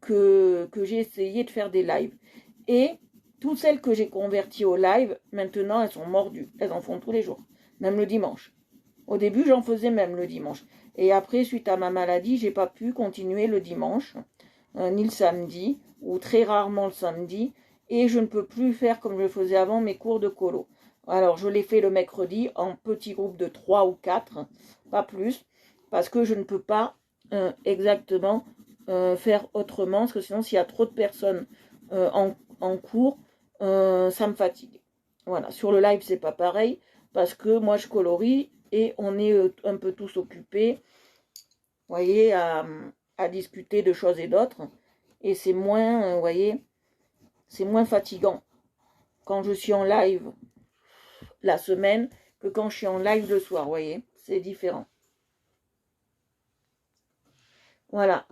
que j'ai essayé de faire des lives. Et toutes celles que j'ai converties au live, maintenant elles sont mordues, elles en font tous les jours, même le dimanche. Au début, j'en faisais même le dimanche. Et après, suite à ma maladie, j'ai pas pu continuer le dimanche, ni le samedi, ou très rarement le samedi. Et je ne peux plus faire comme je le faisais avant mes cours de colo. Alors, je l'ai fait le mercredi en petit groupe de 3 ou 4, pas plus, parce que je ne peux pas exactement faire autrement, parce que sinon, s'il y a trop de personnes en cours, ça me fatigue. Voilà, sur le live, c'est pas pareil, parce que moi, je colorie, et on est un peu tous occupés, vous voyez, à discuter de choses et d'autres. Et c'est moins, vous voyez, c'est moins fatigant quand je suis en live la semaine que quand je suis en live le soir, vous voyez. C'est différent. Voilà.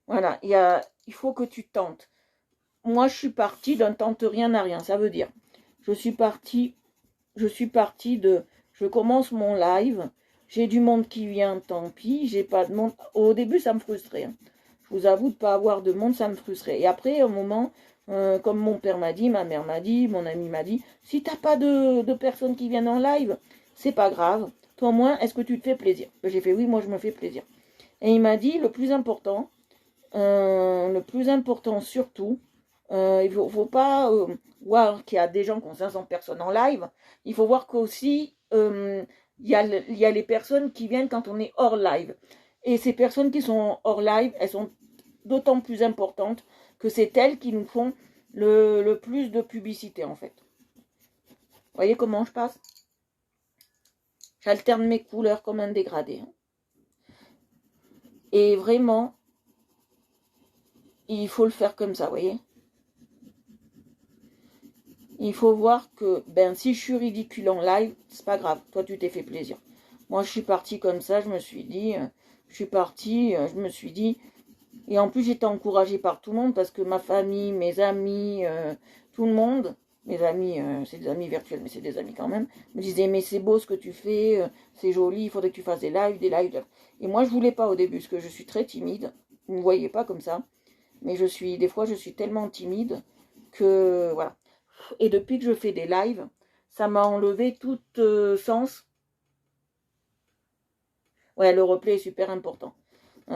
Voilà. Il faut que tu tentes. Moi, je suis partie d'un tente rien à rien. Ça veut dire, je suis partie de... Je commence mon live, j'ai du monde qui vient, tant pis, j'ai pas de monde. Au début, ça me frustrait. Hein. Je vous avoue, de ne pas avoir de monde, ça me frustrait. Et après, au moment, comme mon père m'a dit, ma mère m'a dit, mon ami m'a dit, si t'as pas de personnes qui viennent en live, c'est pas grave. Toi, au moins, est-ce que tu te fais plaisir? J'ai fait oui, moi, je me fais plaisir. Et il m'a dit, le plus important surtout, il ne faut pas voir qu'il y a des gens qui ont 500 personnes en live. Il faut voir qu'aussi, il y a les personnes qui viennent quand on est hors live. Et ces personnes qui sont hors live, elles sont d'autant plus importantes que c'est elles qui nous font le plus de publicité, en fait. Vous voyez comment je passe? J'alterne mes couleurs comme un dégradé. Hein. Et vraiment, il faut le faire comme ça, vous voyez? Il faut voir que, si je suis ridicule en live, c'est pas grave. Toi, tu t'es fait plaisir. Moi, je suis partie comme ça, je me suis dit, et en plus, j'étais encouragée par tout le monde parce que ma famille, mes amis, tout le monde, mes amis, c'est des amis virtuels, mais c'est des amis quand même, me disaient, mais c'est beau ce que tu fais, c'est joli, il faudrait que tu fasses des lives. Et moi, je voulais pas au début, parce que je suis très timide. Vous ne me voyez pas comme ça. Mais des fois, je suis tellement timide que, voilà. Et depuis que je fais des lives, ça m'a enlevé tout sens. Ouais, le replay est super important.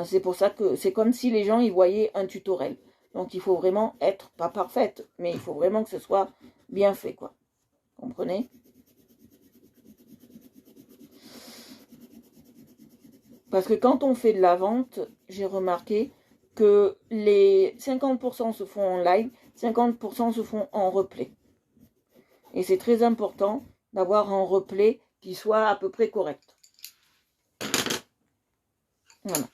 C'est pour ça que c'est comme si les gens y voyaient un tutoriel. Donc il faut vraiment être, pas parfaite, mais il faut vraiment que ce soit bien fait, quoi. Comprenez? Parce que quand on fait de la vente, j'ai remarqué que les 50% se font en live, 50% se font en replay. Et c'est très important d'avoir un replay qui soit à peu près correct. Voilà.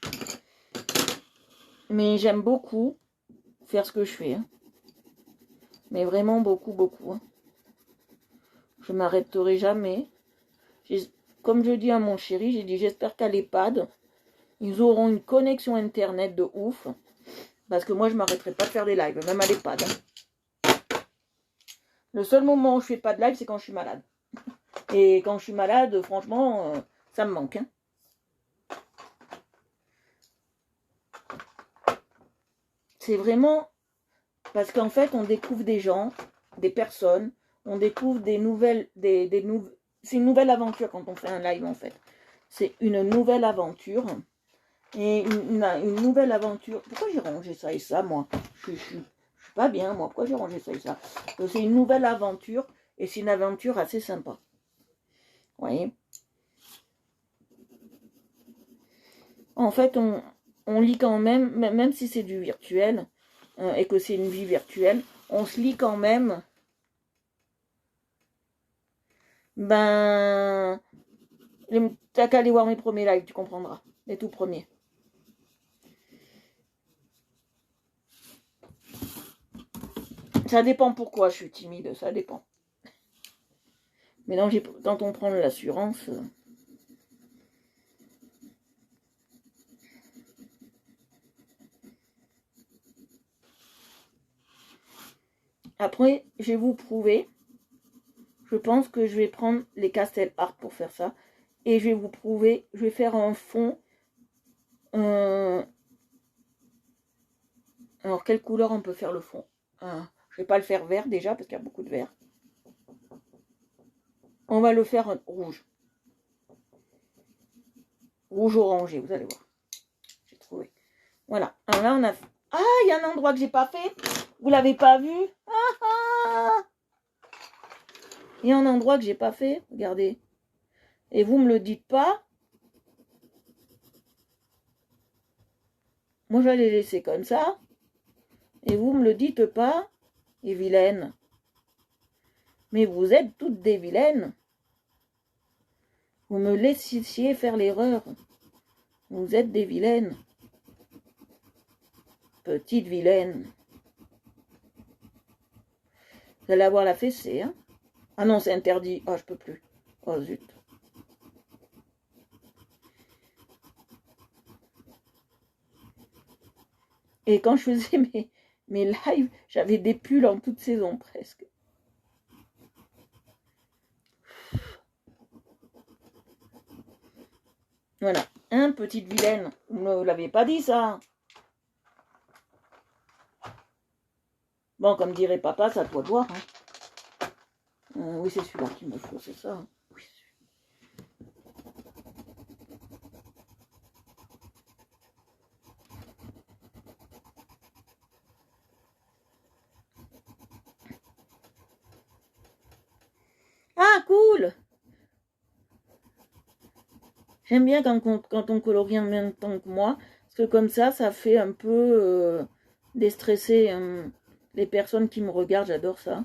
Mais j'aime beaucoup faire ce que je fais. Hein. Mais vraiment beaucoup, beaucoup. Hein. Je m'arrêterai jamais. Comme je dis à mon chéri, j'ai dit j'espère qu'à l'EHPAD, ils auront une connexion internet de ouf. Parce que moi, je ne m'arrêterai pas de faire des lives, même à l'EHPAD. Hein. Le seul moment où je ne fais pas de live, c'est quand je suis malade. Et quand je suis malade, franchement, ça me manque. Hein. C'est vraiment... Parce qu'en fait, on découvre des gens, des personnes, on découvre des nouvelles... C'est une nouvelle aventure quand on fait un live, en fait. C'est une nouvelle aventure. Et une nouvelle aventure. Pourquoi j'ai rangé ça et ça, moi? Je suis pas bien, moi. Pourquoi j'ai rangé ça et ça? C'est une nouvelle aventure. Et c'est une aventure assez sympa. Vous voyez? En fait, on lit quand même si c'est du virtuel, et que c'est une vie virtuelle, on se lit quand même. Ben, t'as qu'à aller voir mes premiers lives, tu comprendras. Les tout premiers. Ça dépend pourquoi je suis timide, ça dépend. Mais non, quand on prend l'assurance... Après, je vais vous prouver. Je pense que je vais prendre les Castel Art pour faire ça. Et je vais vous prouver, je vais faire un fond. Alors, quelle couleur on peut faire le fond? Je ne vais pas le faire vert déjà, parce qu'il y a beaucoup de vert. On va le faire rouge. Rouge orangé, vous allez voir. J'ai trouvé. Voilà. Alors là, on a... Ah, il y a un endroit que j'ai pas fait. Vous l'avez pas vu? Il y a un endroit que j'ai pas fait. Regardez. Et vous me le dites pas. Moi, je vais les laisser comme ça. Et vous me le dites pas. Et vilaine. Mais vous êtes toutes des vilaines. Vous me laissiez faire l'erreur. Vous êtes des vilaines. Petite vilaine. Vous allez avoir la fessée, hein? Ah non, c'est interdit. Ah, je peux plus. Oh, zut. Et quand je faisais mes lives, j'avais des pulls en toute saison, presque. Voilà. Hein, petite vilaine. Vous ne l'avez pas dit, ça? Bon, comme dirait papa, c'est à toi de voir. Hein. Oui, c'est celui-là qu'il me faut, c'est ça. Oui. Ah, cool! J'aime bien quand on colorie en même temps que moi, parce que comme ça fait un peu déstresser les personnes qui me regardent, j'adore ça.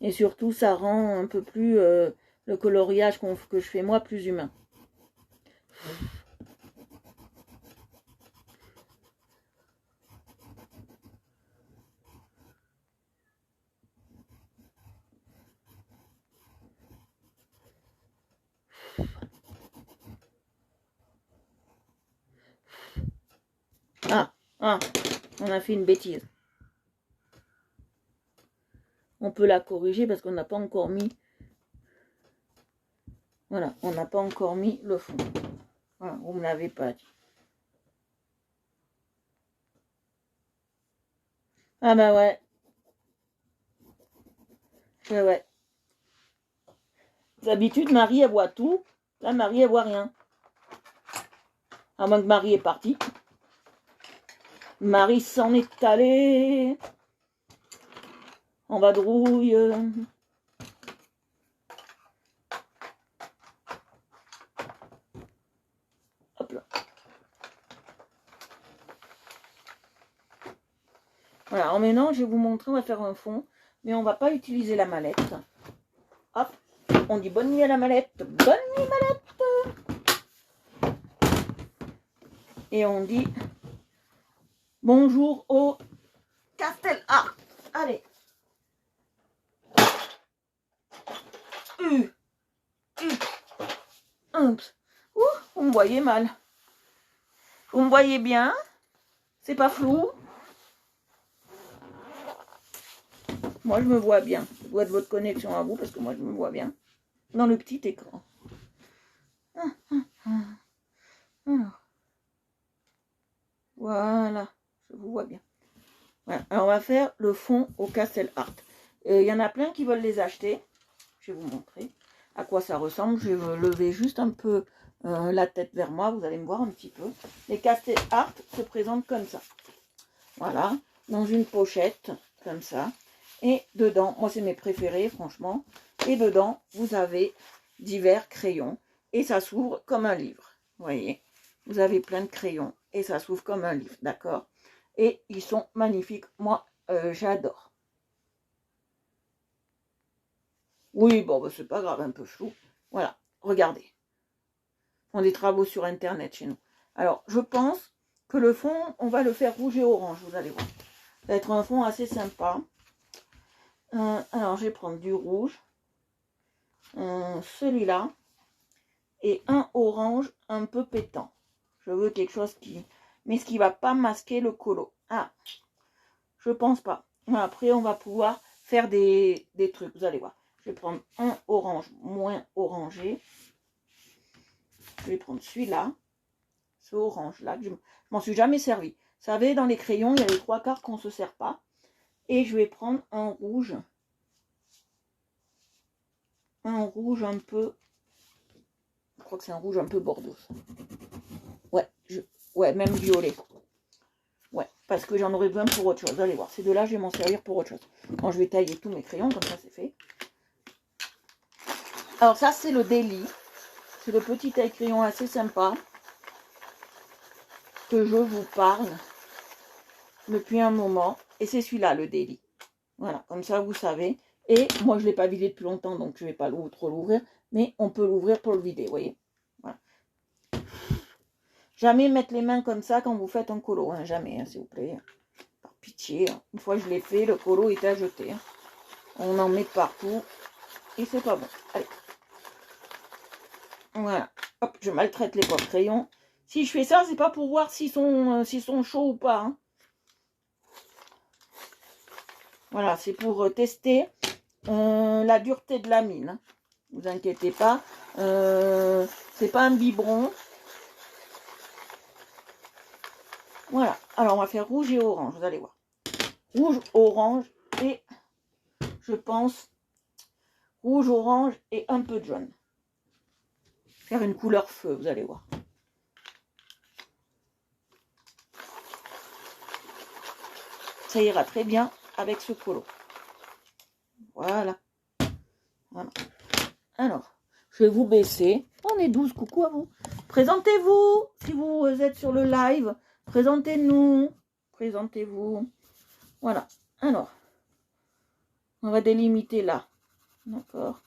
Et surtout, ça rend un peu plus le coloriage que je fais moi plus humain. Ah, on a fait une bêtise. On peut la corriger parce qu'on n'a pas encore mis... Voilà, on n'a pas encore mis le fond. Voilà, vous ne me l'avez pas dit. Ah bah ouais. Ouais. D'habitude, Marie, elle voit tout. Là, Marie, elle voit rien. À moins que Marie est partie. Marie s'en est allée en vadrouille. Hop là. Voilà, alors maintenant, je vais vous montrer, on va faire un fond. Mais on ne va pas utiliser la mallette. Hop, on dit bonne nuit à la mallette. Bonne nuit, mallette. Et on dit bonjour au Castel Art. Allez. Ouh, vous me voyez mal. Vous me voyez bien? C'est pas flou? Moi, je me vois bien. Ça doit être votre connexion à vous, parce que moi, je me vois bien. Dans le petit écran. Alors. Voilà. Je vous vois bien. Voilà. Alors, on va faire le fond au Castel Art. Il y en a plein qui veulent les acheter. Je vais vous montrer à quoi ça ressemble. Je vais lever juste un peu la tête vers moi. Vous allez me voir un petit peu. Les Castel Art se présentent comme ça. Voilà. Dans une pochette, comme ça. Et dedans, moi c'est mes préférés franchement, et dedans vous avez divers crayons et ça s'ouvre comme un livre, vous voyez, vous avez plein de crayons et ça s'ouvre comme un livre, d'accord, et ils sont magnifiques, moi j'adore. Oui, bon bah, c'est pas grave, un peu flou, voilà, regardez, on a des travaux sur internet chez nous. Alors je pense que le fond, on va le faire rouge et orange, vous allez voir, ça va être un fond assez sympa. Alors, je vais prendre du rouge, celui-là, et un orange un peu pétant. Je veux quelque chose qui... mais ce qui ne va pas masquer le colo. Ah, je pense pas. Après, on va pouvoir faire des trucs, vous allez voir. Je vais prendre un orange moins orangé. Je vais prendre celui-là, ce orange-là, que je m'en suis jamais servi. Vous savez, dans les crayons, il y a les 3/4 qu'on ne se sert pas. Et je vais prendre un rouge un peu, je crois que c'est un rouge un peu bordeaux. Ouais, même violet. Ouais, parce que j'en aurais besoin pour autre chose. Allez voir, ces deux-là, je vais m'en servir pour autre chose. Quand je vais tailler tous mes crayons, comme ça, c'est fait. Alors ça, c'est le Daily. C'est le petit taille-crayon assez sympa que je vous parle depuis un moment. Et c'est celui-là, le Daily. Voilà, comme ça, vous savez. Et moi, je ne l'ai pas vidé depuis longtemps, donc je ne vais pas trop l'ouvrir. Mais on peut l'ouvrir pour le vider, vous voyez. Voilà. Jamais mettre les mains comme ça quand vous faites un colo, hein, jamais, hein, s'il vous plaît. Par pitié, hein. Une fois que je l'ai fait, le colo est à jeter. Hein. On en met partout et c'est pas bon. Allez. Voilà. Hop, je maltraite les pots crayons. Si je fais ça, c'est pas pour voir s'ils sont chauds ou pas. Hein. Voilà, c'est pour tester la dureté de la mine. Hein. Vous inquiétez pas. C'est pas un biberon. Voilà. Alors, on va faire rouge et orange. Vous allez voir. Rouge, orange et, je pense, rouge, orange et un peu de jaune. Faire une couleur feu, vous allez voir. Ça ira très bien avec ce colo. Voilà. Voilà. Alors, je vais vous baisser. On est 12, coucou à vous. Présentez-vous, si vous êtes sur le live. Présentez-nous. Présentez-vous. Voilà. Alors, on va délimiter là. D'accord.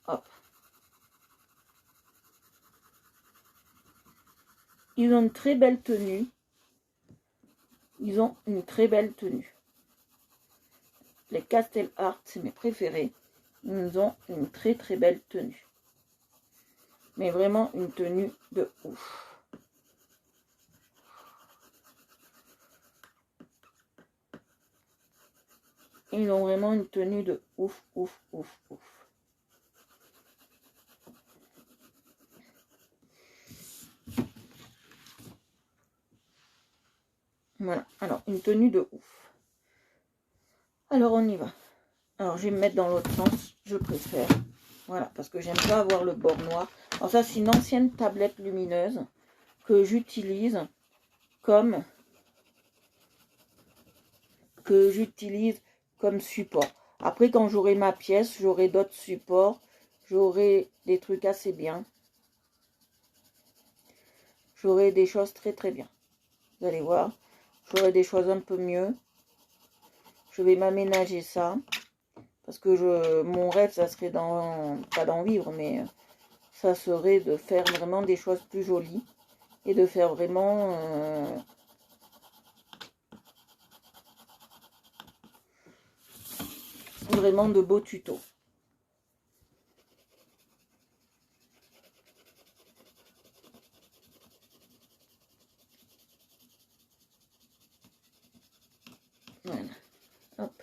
Hop. Ils ont une très belle tenue. Ils ont une très belle tenue. Les Castel Art, c'est mes préférés. Ils ont une très très belle tenue. Mais vraiment une tenue de ouf. Ils ont vraiment une tenue de ouf, ouf, ouf, ouf. Voilà, alors une tenue de ouf. Alors on y va. Alors, je vais me mettre dans l'autre sens, je préfère. Voilà, parce que j'aime pas avoir le bord noir. Alors ça, c'est une ancienne tablette lumineuse que j'utilise comme support. Après, quand j'aurai ma pièce, j'aurai d'autres supports. J'aurai des trucs assez bien. J'aurai des choses très très bien. Vous allez voir. J'aurai des choses un peu mieux. Je vais m'aménager ça. Parce que mon rêve, ça serait pas d'en vivre, mais ça serait de faire vraiment des choses plus jolies. Et de faire vraiment de beaux tutos. Voilà. Hop.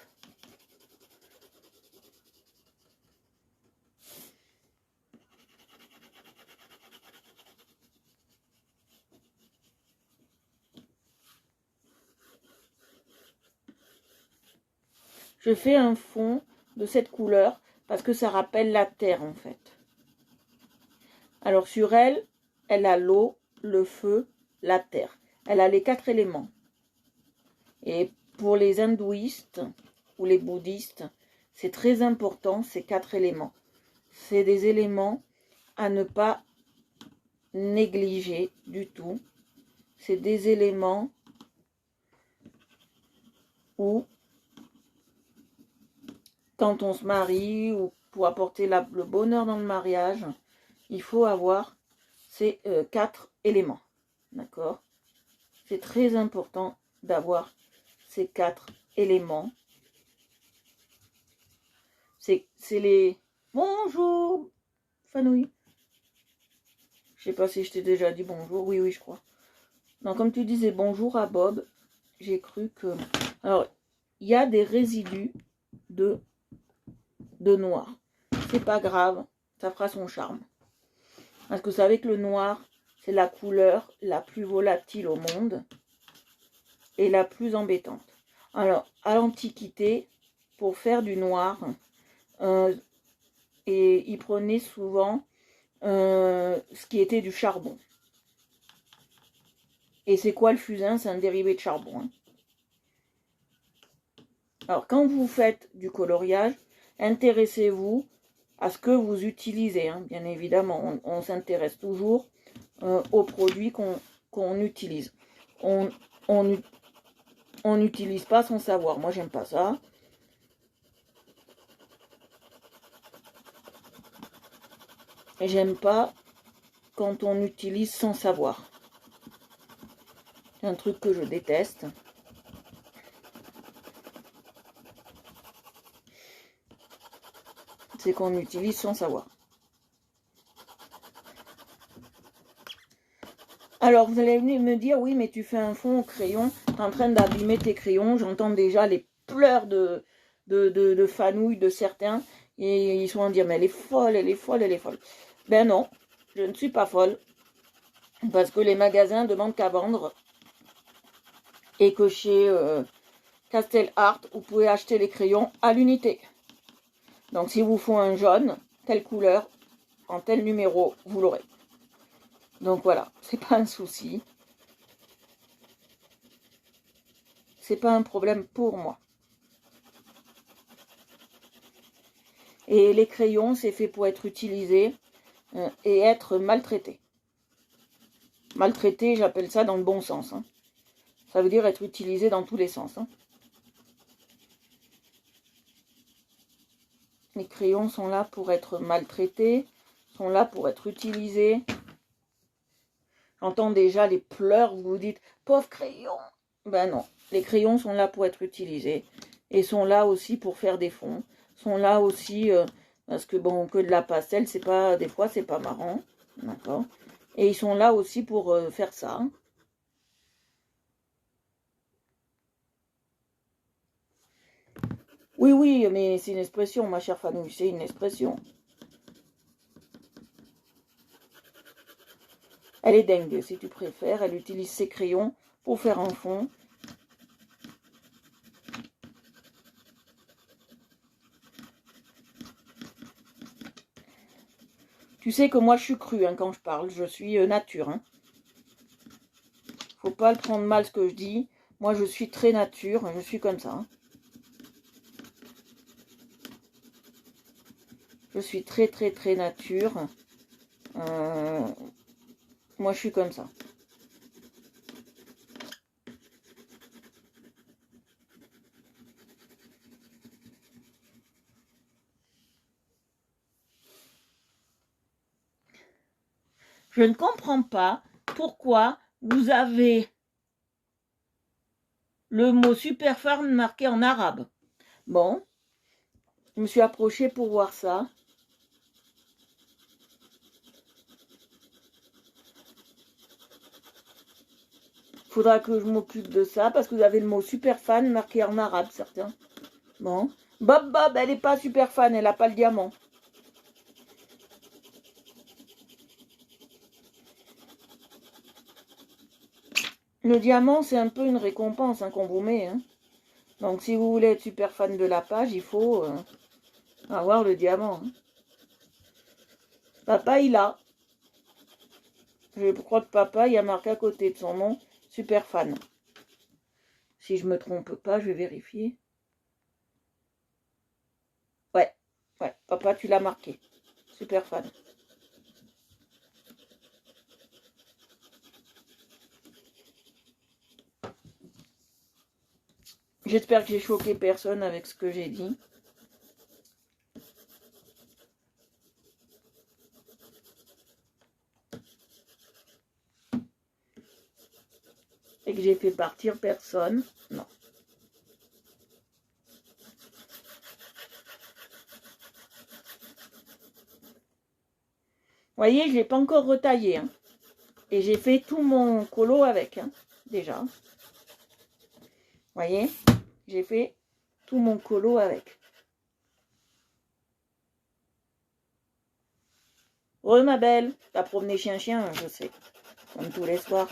Je fais un fond de cette couleur parce que ça rappelle la terre en fait. Alors sur elle, elle a l'eau, le feu, la terre. Elle a les 4 éléments. Et pour les hindouistes ou les bouddhistes, c'est très important ces 4 éléments. C'est des éléments à ne pas négliger du tout. C'est des éléments où, quand on se marie ou pour apporter le bonheur dans le mariage, il faut avoir ces 4 éléments. D'accord? C'est très important d'avoir ces 4 éléments. C'est les... Bonjour, Fanouille. Je sais pas si je t'ai déjà dit bonjour. Oui, oui, je crois. Non, comme tu disais bonjour à Bob, j'ai cru que... Alors, il y a des résidus de noir. C'est pas grave, ça fera son charme. Parce que vous savez que le noir, c'est la couleur la plus volatile au monde et la plus embêtante. Alors, à l'Antiquité, pour faire du noir, et ils prenaient souvent ce qui était du charbon. Et c'est quoi le fusain? C'est un dérivé de charbon. Hein. Alors, quand vous faites du coloriage, intéressez-vous à ce que vous utilisez. Hein. Bien évidemment, on s'intéresse toujours aux produits qu'on utilise. On n'utilise pas sans savoir. Moi, j'aime pas ça. Et j'aime pas quand on utilise sans savoir. C'est un truc que je déteste. C'est qu'on utilise sans savoir. Alors, vous allez venir me dire, oui, mais tu fais un fond au crayon, tu es en train d'abîmer tes crayons, j'entends déjà les pleurs de Fanouille de certains, et ils sont en dire, mais elle est folle, elle est folle, elle est folle. Ben non, je ne suis pas folle, parce que les magasins demandent qu'à vendre, et que chez Castel Art, vous pouvez acheter les crayons à l'unité. Donc, si vous font un jaune, telle couleur, en tel numéro, vous l'aurez. Donc voilà, c'est pas un souci. C'est pas un problème pour moi. Et les crayons, c'est fait pour être utilisé et être maltraité. Maltraité, j'appelle ça dans le bon sens. Hein. Ça veut dire être utilisé dans tous les sens. Hein. Les crayons sont là pour être maltraités, sont là pour être utilisés. J'entends déjà les pleurs, vous vous dites, pauvre crayon. Ben non, les crayons sont là pour être utilisés et sont là aussi pour faire des fonds. Sont là aussi, parce que bon, que de la pastel, c'est pas, des fois, c'est pas marrant. D'accord. Et ils sont là aussi pour faire ça. Oui, oui, mais c'est une expression, ma chère Fanouille, c'est une expression. Elle est dingue, si tu préfères. Elle utilise ses crayons pour faire un fond. Tu sais que moi je suis crue hein, quand je parle, je suis nature. Hein. Faut pas le prendre mal ce que je dis. Moi je suis très nature, je suis comme ça. Hein. Je suis très très très nature. Moi je suis comme ça. Je ne comprends pas pourquoi vous avez le mot super fan marqué en arabe. Bon, je me suis approchée pour voir ça. Faudra que je m'occupe de ça parce que vous avez le mot super fan marqué en arabe, certains. Bon. Bob, elle n'est pas super fan, elle n'a pas le diamant. Le diamant, c'est un peu une récompense hein, qu'on vous met. Hein. Donc, si vous voulez être super fan de la page, il faut avoir le diamant. Hein. Papa, il a. Je crois que papa, il y a marqué à côté de son nom, super fan. Si je me trompe pas, je vais vérifier. Ouais, papa, tu l'as marqué. Super fan. J'espère que j'ai choqué personne avec ce que j'ai dit. Et que j'ai fait partir personne. Non. Vous voyez, je ne l'ai pas encore retaillé. Hein. Et j'ai fait tout mon colo avec, hein, déjà. Vous voyez, j'ai fait tout mon colo avec. Ma belle, t'as promené chien, je sais. Comme tous les soirs.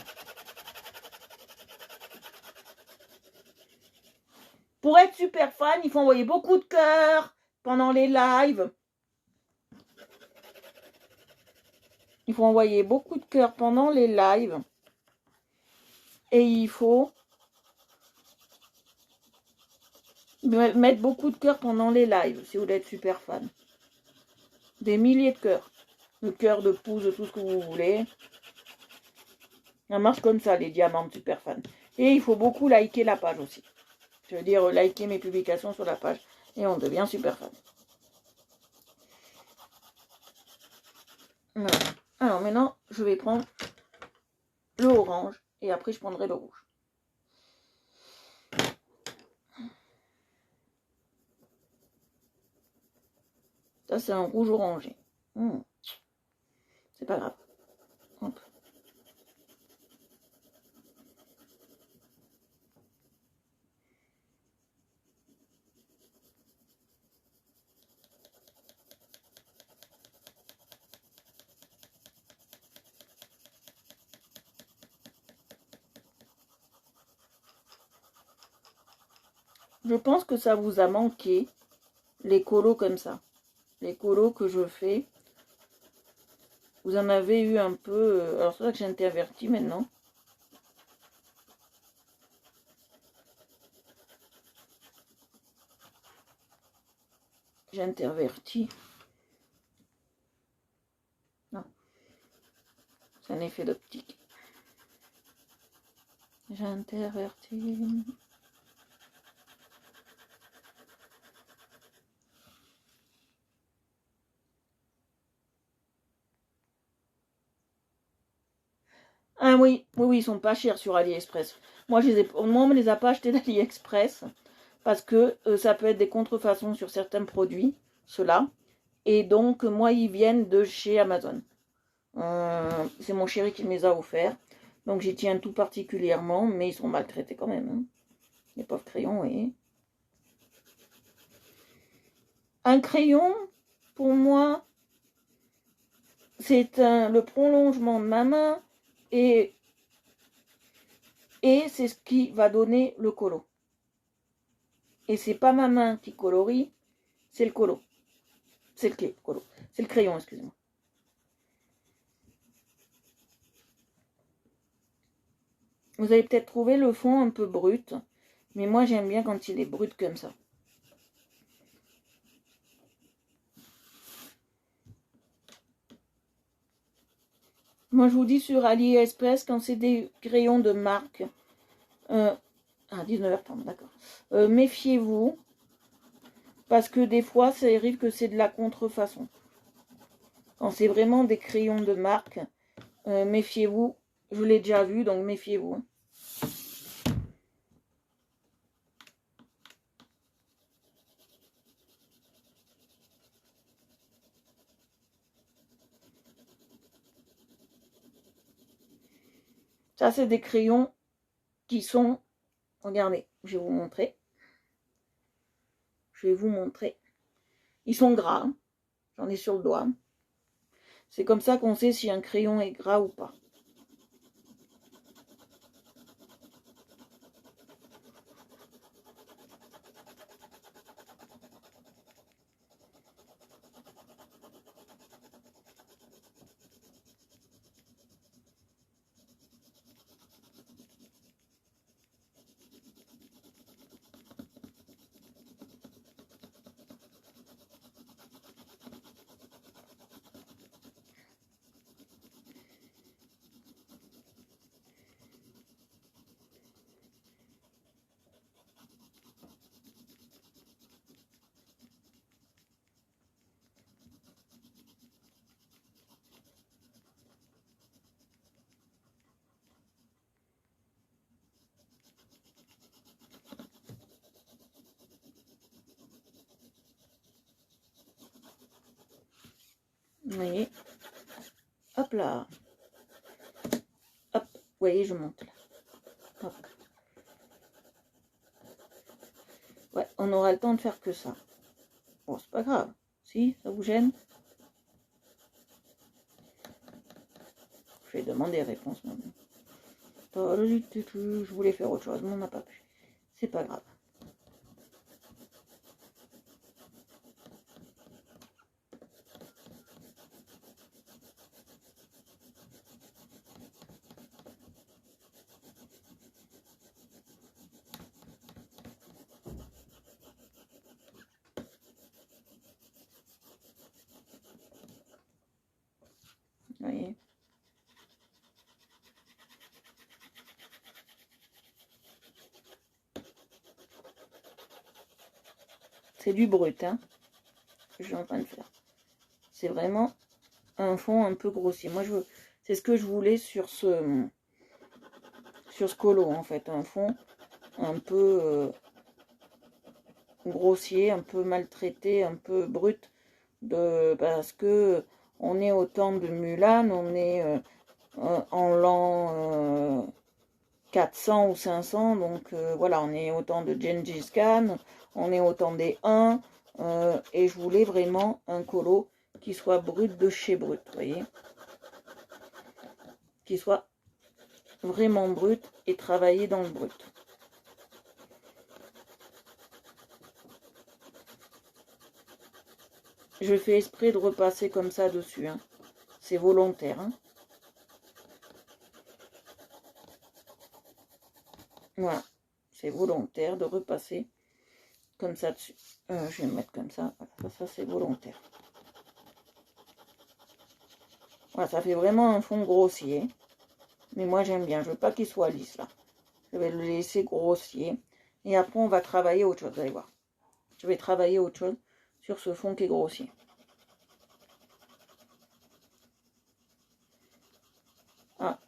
Pour être super fan, il faut envoyer beaucoup de cœurs pendant les lives. Il faut envoyer beaucoup de cœurs pendant les lives. Et il faut mettre beaucoup de cœurs pendant les lives, si vous voulez être super fan. Des milliers de cœurs. De cœurs, de pouces, de tout ce que vous voulez. Ça marche comme ça, les diamants de super fan. Et il faut beaucoup liker la page aussi. Je veux dire, liker mes publications sur la page. Et on devient super fan. Voilà. Alors maintenant, je vais prendre le orange. Et après, je prendrai le rouge. Ça, c'est un rouge orangé. C'est pas grave. Hop. Je pense que ça vous a manqué, les colos comme ça. Les colos que je fais. Vous en avez eu un peu... alors c'est vrai que j'ai interverti maintenant. J'ai interverti. Non. C'est un effet d'optique. J'ai interverti. Ah oui, ils sont pas chers sur AliExpress. Moi, on me les a pas achetés d'AliExpress parce que ça peut être des contrefaçons sur certains produits, ceux-là. Et donc, moi, ils viennent de chez Amazon. C'est mon chéri qui me les a offerts. Donc, j'y tiens tout particulièrement, mais ils sont maltraités quand même. Hein. Les pauvres crayons, vous voyez. Un crayon, pour moi, c'est le prolongement de ma main et c'est ce qui va donner le colo. Et c'est pas ma main qui colorie, c'est le colo. C'est le crayon, excusez-moi. Vous avez peut-être trouvé le fond un peu brut. Mais moi, j'aime bien quand il est brut comme ça. Moi, je vous dis sur AliExpress, quand c'est des crayons de marque, à 19h30, d'accord. Méfiez-vous, parce que des fois, ça arrive que c'est de la contrefaçon. Quand c'est vraiment des crayons de marque, méfiez-vous. Je l'ai déjà vu, donc méfiez-vous. Ça, c'est des crayons qui sont... Regardez, je vais vous montrer. Je vais vous montrer. Ils sont gras. Hein. J'en ai sur le doigt. C'est comme ça qu'on sait si un crayon est gras ou pas. Vous voyez, hop là, hop, vous voyez, je monte là, hop. Ouais, on aura le temps de faire que ça. Bon, c'est pas grave. Si, ça vous gêne? Je vais demander réponse maintenant. Je voulais faire autre chose, mais on n'a pas pu. C'est pas grave. Vous voyez? C'est du brut, hein, que je suis en train de faire. C'est vraiment un fond un peu grossier. Moi, c'est ce que je voulais sur ce colo, en fait. Un fond un peu grossier, un peu maltraité, un peu brut. Parce que on est au temps de Mulan, on est en l'an 400 ou 500, donc voilà, on est au temps de Gengis Khan, on est au temps des Huns, et je voulais vraiment un colo qui soit brut de chez brut, vous voyez, qui soit vraiment brut et travaillé dans le brut. Je fais exprès de repasser comme ça dessus, hein. C'est volontaire, hein. Voilà, c'est volontaire de repasser comme ça dessus. Je vais me mettre comme ça, voilà, ça c'est volontaire. Voilà, ça fait vraiment un fond grossier. Mais moi j'aime bien, je veux pas qu'il soit lisse là. Je vais le laisser grossier. Et après on va travailler autre chose, vous allez voir. Je vais travailler autre chose sur ce fond qui est grossier. Ah,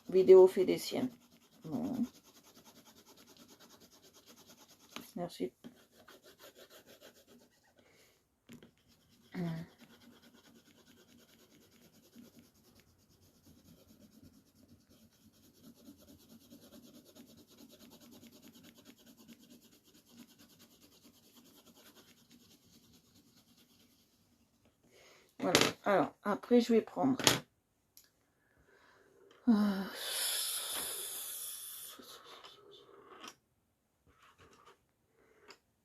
vidéo fait des siennes. Bon. Merci. Voilà. Alors, après, je vais prendre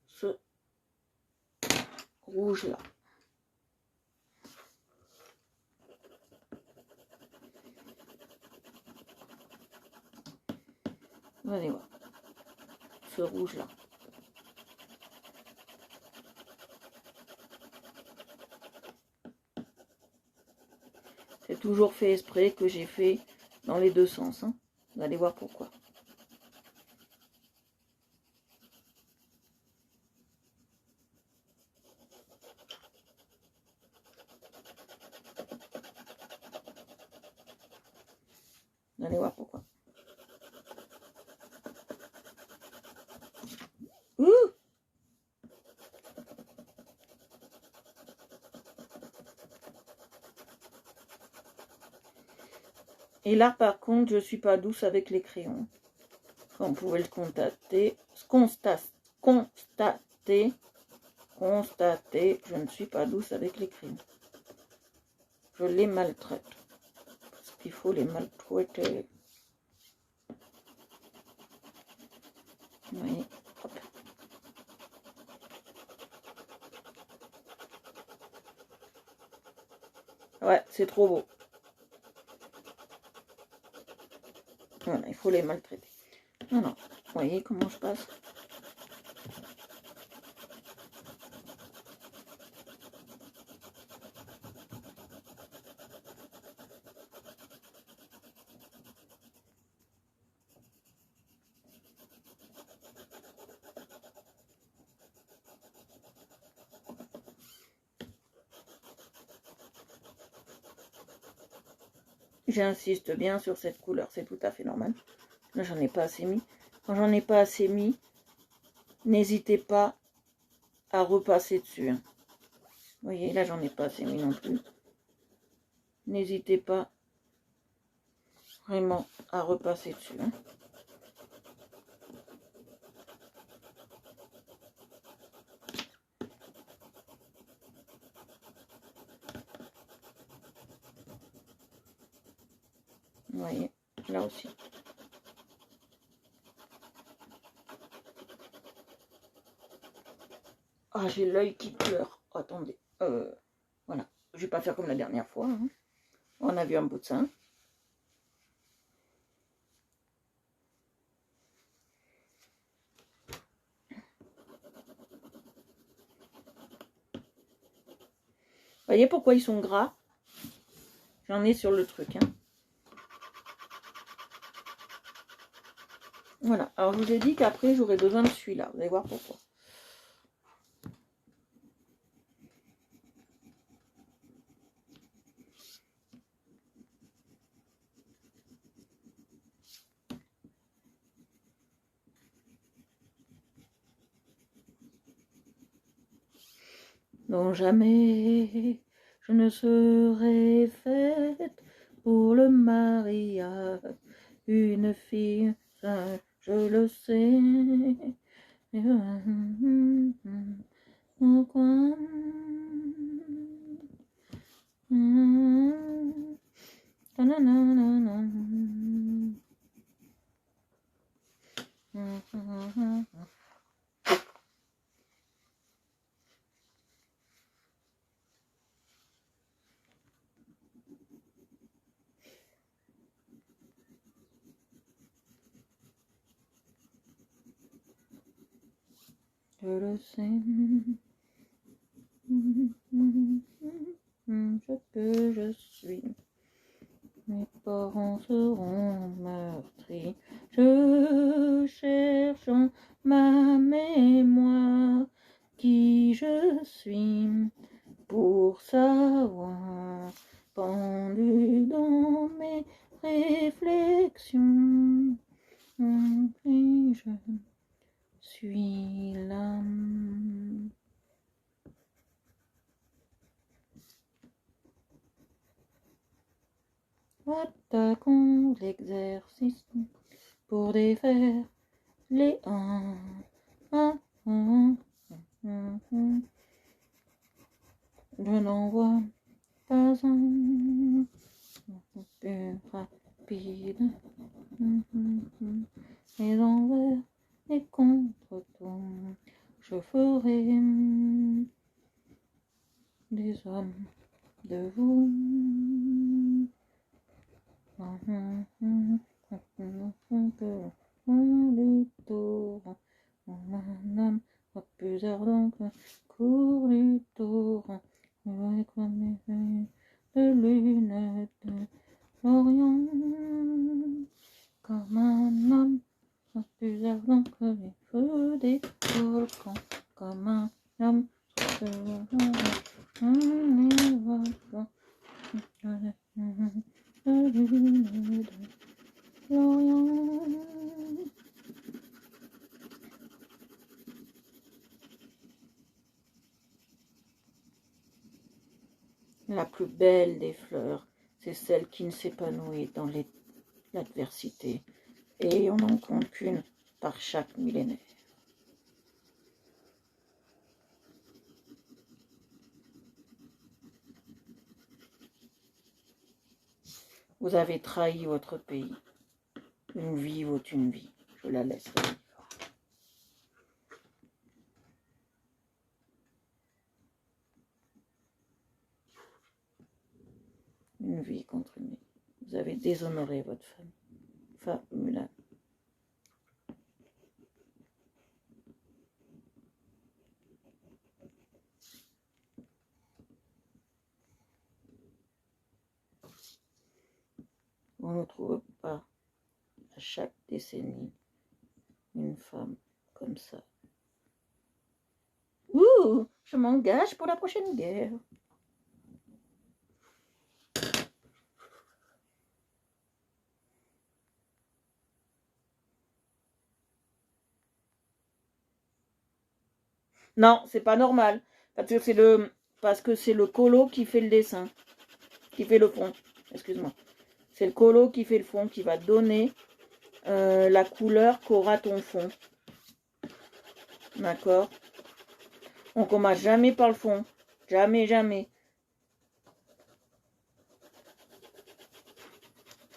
ce rouge-là. Vous allez voir. Ce rouge-là. C'est toujours fait exprès que j'ai fait dans les deux sens. Hein. Vous allez voir pourquoi. Vous allez voir pourquoi. Ouh! Et là, par contre, je suis pas douce avec les crayons. Comme vous pouvez le constater, je ne suis pas douce avec les crayons. Je les maltraite. Parce qu'il faut les maltraiter. Vous voyez, hop. Ouais, c'est trop beau. Voilà, il faut les maltraiter. Non, vous voyez comment je passe? J'insiste bien sur cette couleur, c'est tout à fait normal. Là, j'en ai pas assez mis. Quand j'en ai pas assez mis, n'hésitez pas à repasser dessus. Hein. Vous voyez, là, j'en ai pas assez mis non plus. N'hésitez pas vraiment à repasser dessus. Hein. Vous voyez, là aussi. Ah, j'ai l'œil qui pleure. Oh, attendez. Voilà. Je vais pas faire comme la dernière fois. Hein. On a vu un bout de sein. Vous voyez pourquoi ils sont gras? J'en ai sur le truc. Hein. Voilà. Alors, je vous ai dit qu'après, j'aurais besoin de celui-là. Vous allez voir pourquoi. Non, jamais je ne serai faite pour le mariage. Une fille, ça, je le sais. Pourquoi? Je le sais. Ce que je suis. Mes parents seront meurtris. Je cherche en ma mémoire qui je suis pour savoir. Pendu dans mes réflexions. Et je suis là. Attaquons l'exercice pour défaire les Je n'en vois pas un plus rapide. Les envers et contre tout, je ferai des hommes de vous. plus ardent que cours du torrent, avec comme de lunettes de l'Orient, comme un homme plus ardent que les feux des volcans, comme un homme La plus belle des fleurs, c'est celle qui ne s'épanouit dans l'adversité, et on n'en compte qu'une par chaque millénaire. Vous avez trahi votre pays. Une vie vaut une vie. Je la laisserai vivre. Une vie contre une vie. Vous avez déshonoré votre famille. Mulan. On ne trouve pas à chaque décennie une femme comme ça. Ouh, je m'engage pour la prochaine guerre. Non, c'est pas normal. Parce que c'est le colo qui fait le dessin, qui fait le fond. Excuse-moi. C'est le colo qui fait le fond, qui va donner la couleur qu'aura ton fond. D'accord? On commence jamais par le fond. Jamais, jamais.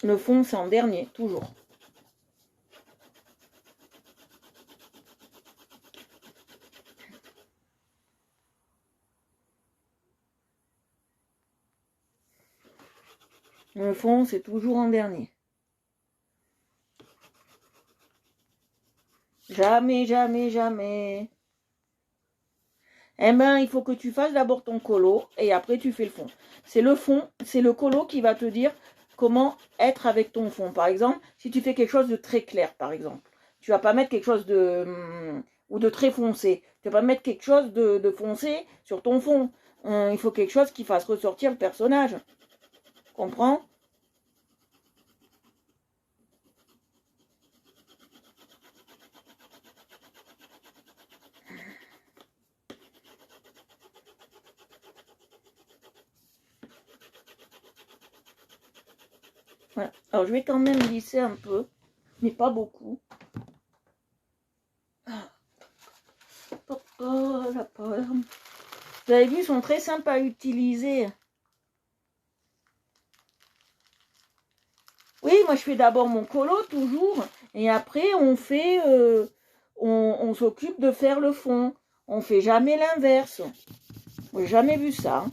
Le fond, c'est en dernier, toujours. Le fond, c'est toujours en dernier. Jamais, jamais, jamais. Eh ben, il faut que tu fasses d'abord ton colo et après tu fais le fond. C'est le fond, c'est le colo qui va te dire comment être avec ton fond. Par exemple, si tu fais quelque chose de très clair, par exemple, tu vas pas mettre quelque chose ou de très foncé. Tu vas pas mettre quelque chose de foncé sur ton fond. Il faut quelque chose qui fasse ressortir le personnage. Comprends? Voilà. Alors je vais quand même lisser un peu, mais pas beaucoup. Oh, la pauvre. Vous avez vu, ils sont très simples à utiliser. Oui, moi je fais d'abord mon colo toujours, et après on fait, on s'occupe de faire le fond. On fait jamais l'inverse. J'ai jamais vu ça. Hein.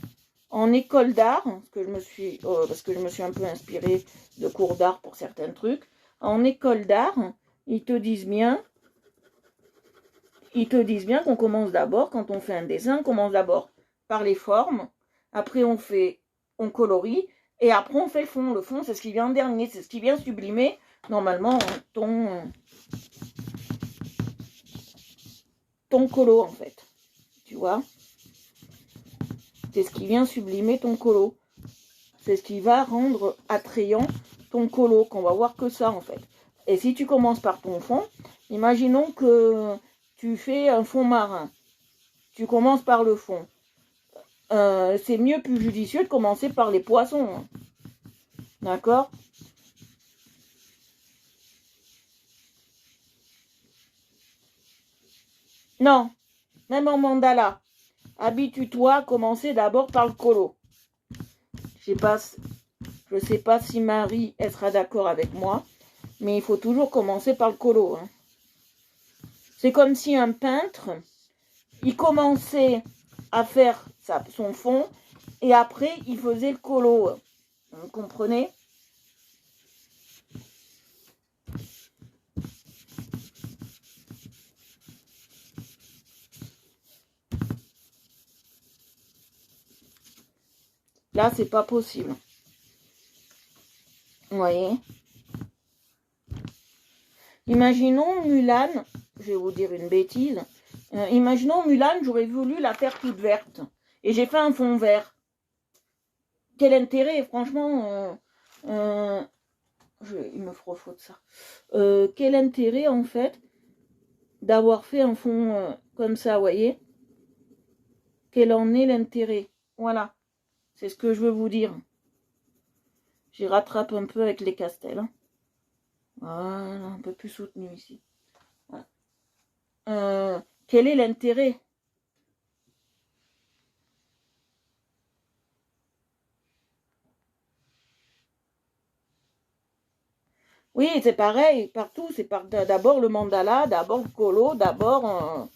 En école d'art, parce que je me suis un peu inspirée de cours d'art pour certains trucs. En école d'art, ils te disent bien qu'on commence d'abord, quand on fait un dessin, on commence d'abord par les formes, après on colorie, et après on fait le fond. Le fond, c'est ce qui vient en dernier, c'est ce qui vient sublimer, normalement, ton colo, en fait. Tu vois? C'est ce qui vient sublimer ton colo. C'est ce qui va rendre attrayant ton colo, qu'on va voir que ça, en fait. Et si tu commences par ton fond, imaginons que tu fais un fond marin. Tu commences par le fond. C'est mieux, plus judicieux de commencer par les poissons. Hein. D'accord? Non, même en mandala. Habitue-toi à commencer d'abord par le colo. Je sais pas si Marie elle sera d'accord avec moi, mais il faut toujours commencer par le colo. Hein. C'est comme si un peintre, il commençait à faire son fond et après il faisait le colo. Vous comprenez? Là, c'est pas possible. Vous voyez? Imaginons Mulan, je vais vous dire une bêtise. Imaginons Mulan, j'aurais voulu la faire toute verte. Et j'ai fait un fond vert. Quel intérêt, franchement, il me faut de ça. Quel intérêt, en fait, d'avoir fait un fond comme ça, vous voyez? Quel en est l'intérêt? Voilà, c'est ce que je veux vous dire. J'y rattrape un peu avec les castels. Hein. Voilà, un peu plus soutenu ici. Voilà. Quel est l'intérêt? Oui, c'est pareil, partout, c'est d'abord le mandala, d'abord le colo, d'abord...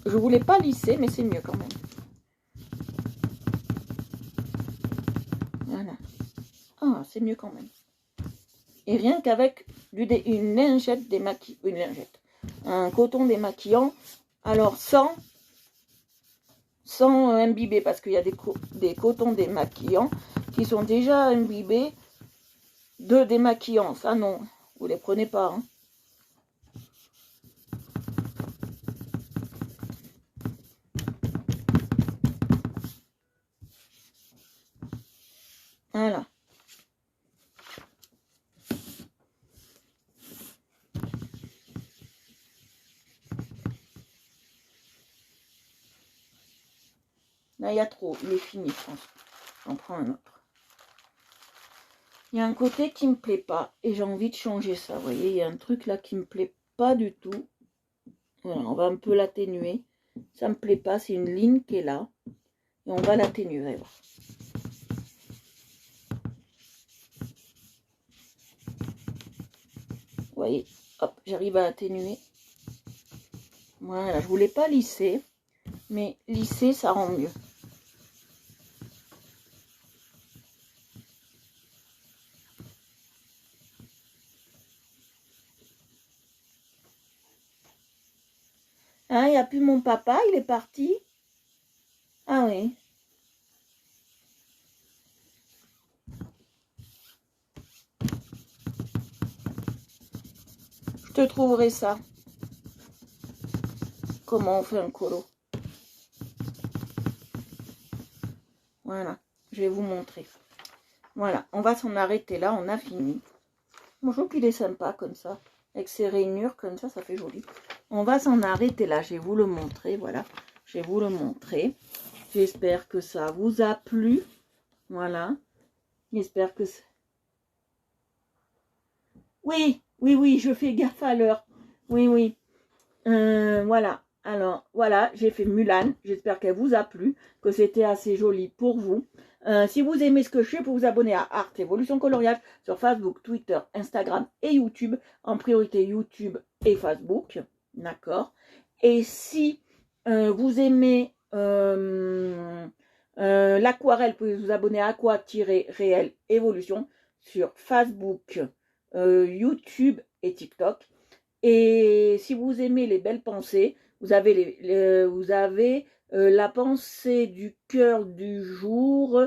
Je voulais pas lisser, mais c'est mieux quand même. Voilà. Ah, c'est mieux quand même. Et rien qu'avec une lingette démaquillante, une lingette, un coton démaquillant, alors sans imbiber, parce qu'il y a des cotons démaquillants qui sont déjà imbibés de démaquillants. Ça non, vous les prenez pas. Hein. Voilà. Là, il y a trop. Il est fini, je pense. J'en prends un autre. Il y a un côté qui me plaît pas. Et j'ai envie de changer ça. Vous voyez, il y a un truc là qui me plaît pas du tout. Voilà, on va un peu l'atténuer. Ça me plaît pas. C'est une ligne qui est là. Et on va l'atténuer. Vous voyez, hop, j'arrive à atténuer. Voilà, je voulais pas lisser. Mais lisser, ça rend mieux. Hein, il n'y a plus mon papa, il est parti. Ah oui. Je te trouverai ça. Comment on fait un colo. Voilà, je vais vous montrer. Voilà, on va s'en arrêter là, on a fini. Bon, je trouve qu'il est sympa comme ça. Avec ses rainures comme ça, ça fait joli. On va s'en arrêter là, je vais vous le montrer, voilà. Je vais vous le montrer. J'espère que ça vous a plu. Voilà. J'espère que... Oui, oui, oui, je fais gaffe à l'heure. Oui, oui. Voilà. Alors, voilà, j'ai fait Mulan. J'espère qu'elle vous a plu, que c'était assez joli pour vous. Si vous aimez ce que je fais, vous pouvez vous abonner à Art Evolution Coloriage sur Facebook, Twitter, Instagram et YouTube. En priorité YouTube et Facebook. D'accord. Et si vous aimez l'aquarelle, vous pouvez vous abonner à Aqua-Réel Evolution sur Facebook, YouTube et TikTok. Et si vous aimez les belles pensées, vous avez, la pensée du cœur du jour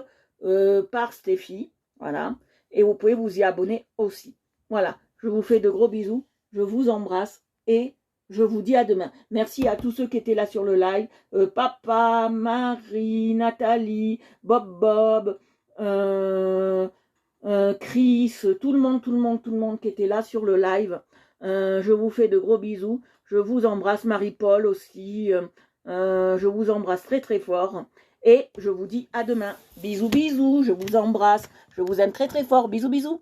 par Stéphie. Voilà. Et vous pouvez vous y abonner aussi. Voilà. Je vous fais de gros bisous. Je vous embrasse et je vous dis à demain. Merci à tous ceux qui étaient là sur le live. Papa, Marie, Nathalie, Bob, Chris, tout le monde qui était là sur le live. Je vous fais de gros bisous. Je vous embrasse, Marie-Paul aussi. Je vous embrasse très très fort. Et je vous dis à demain. Bisous, bisous. Je vous embrasse. Je vous aime très très fort. Bisous, bisous.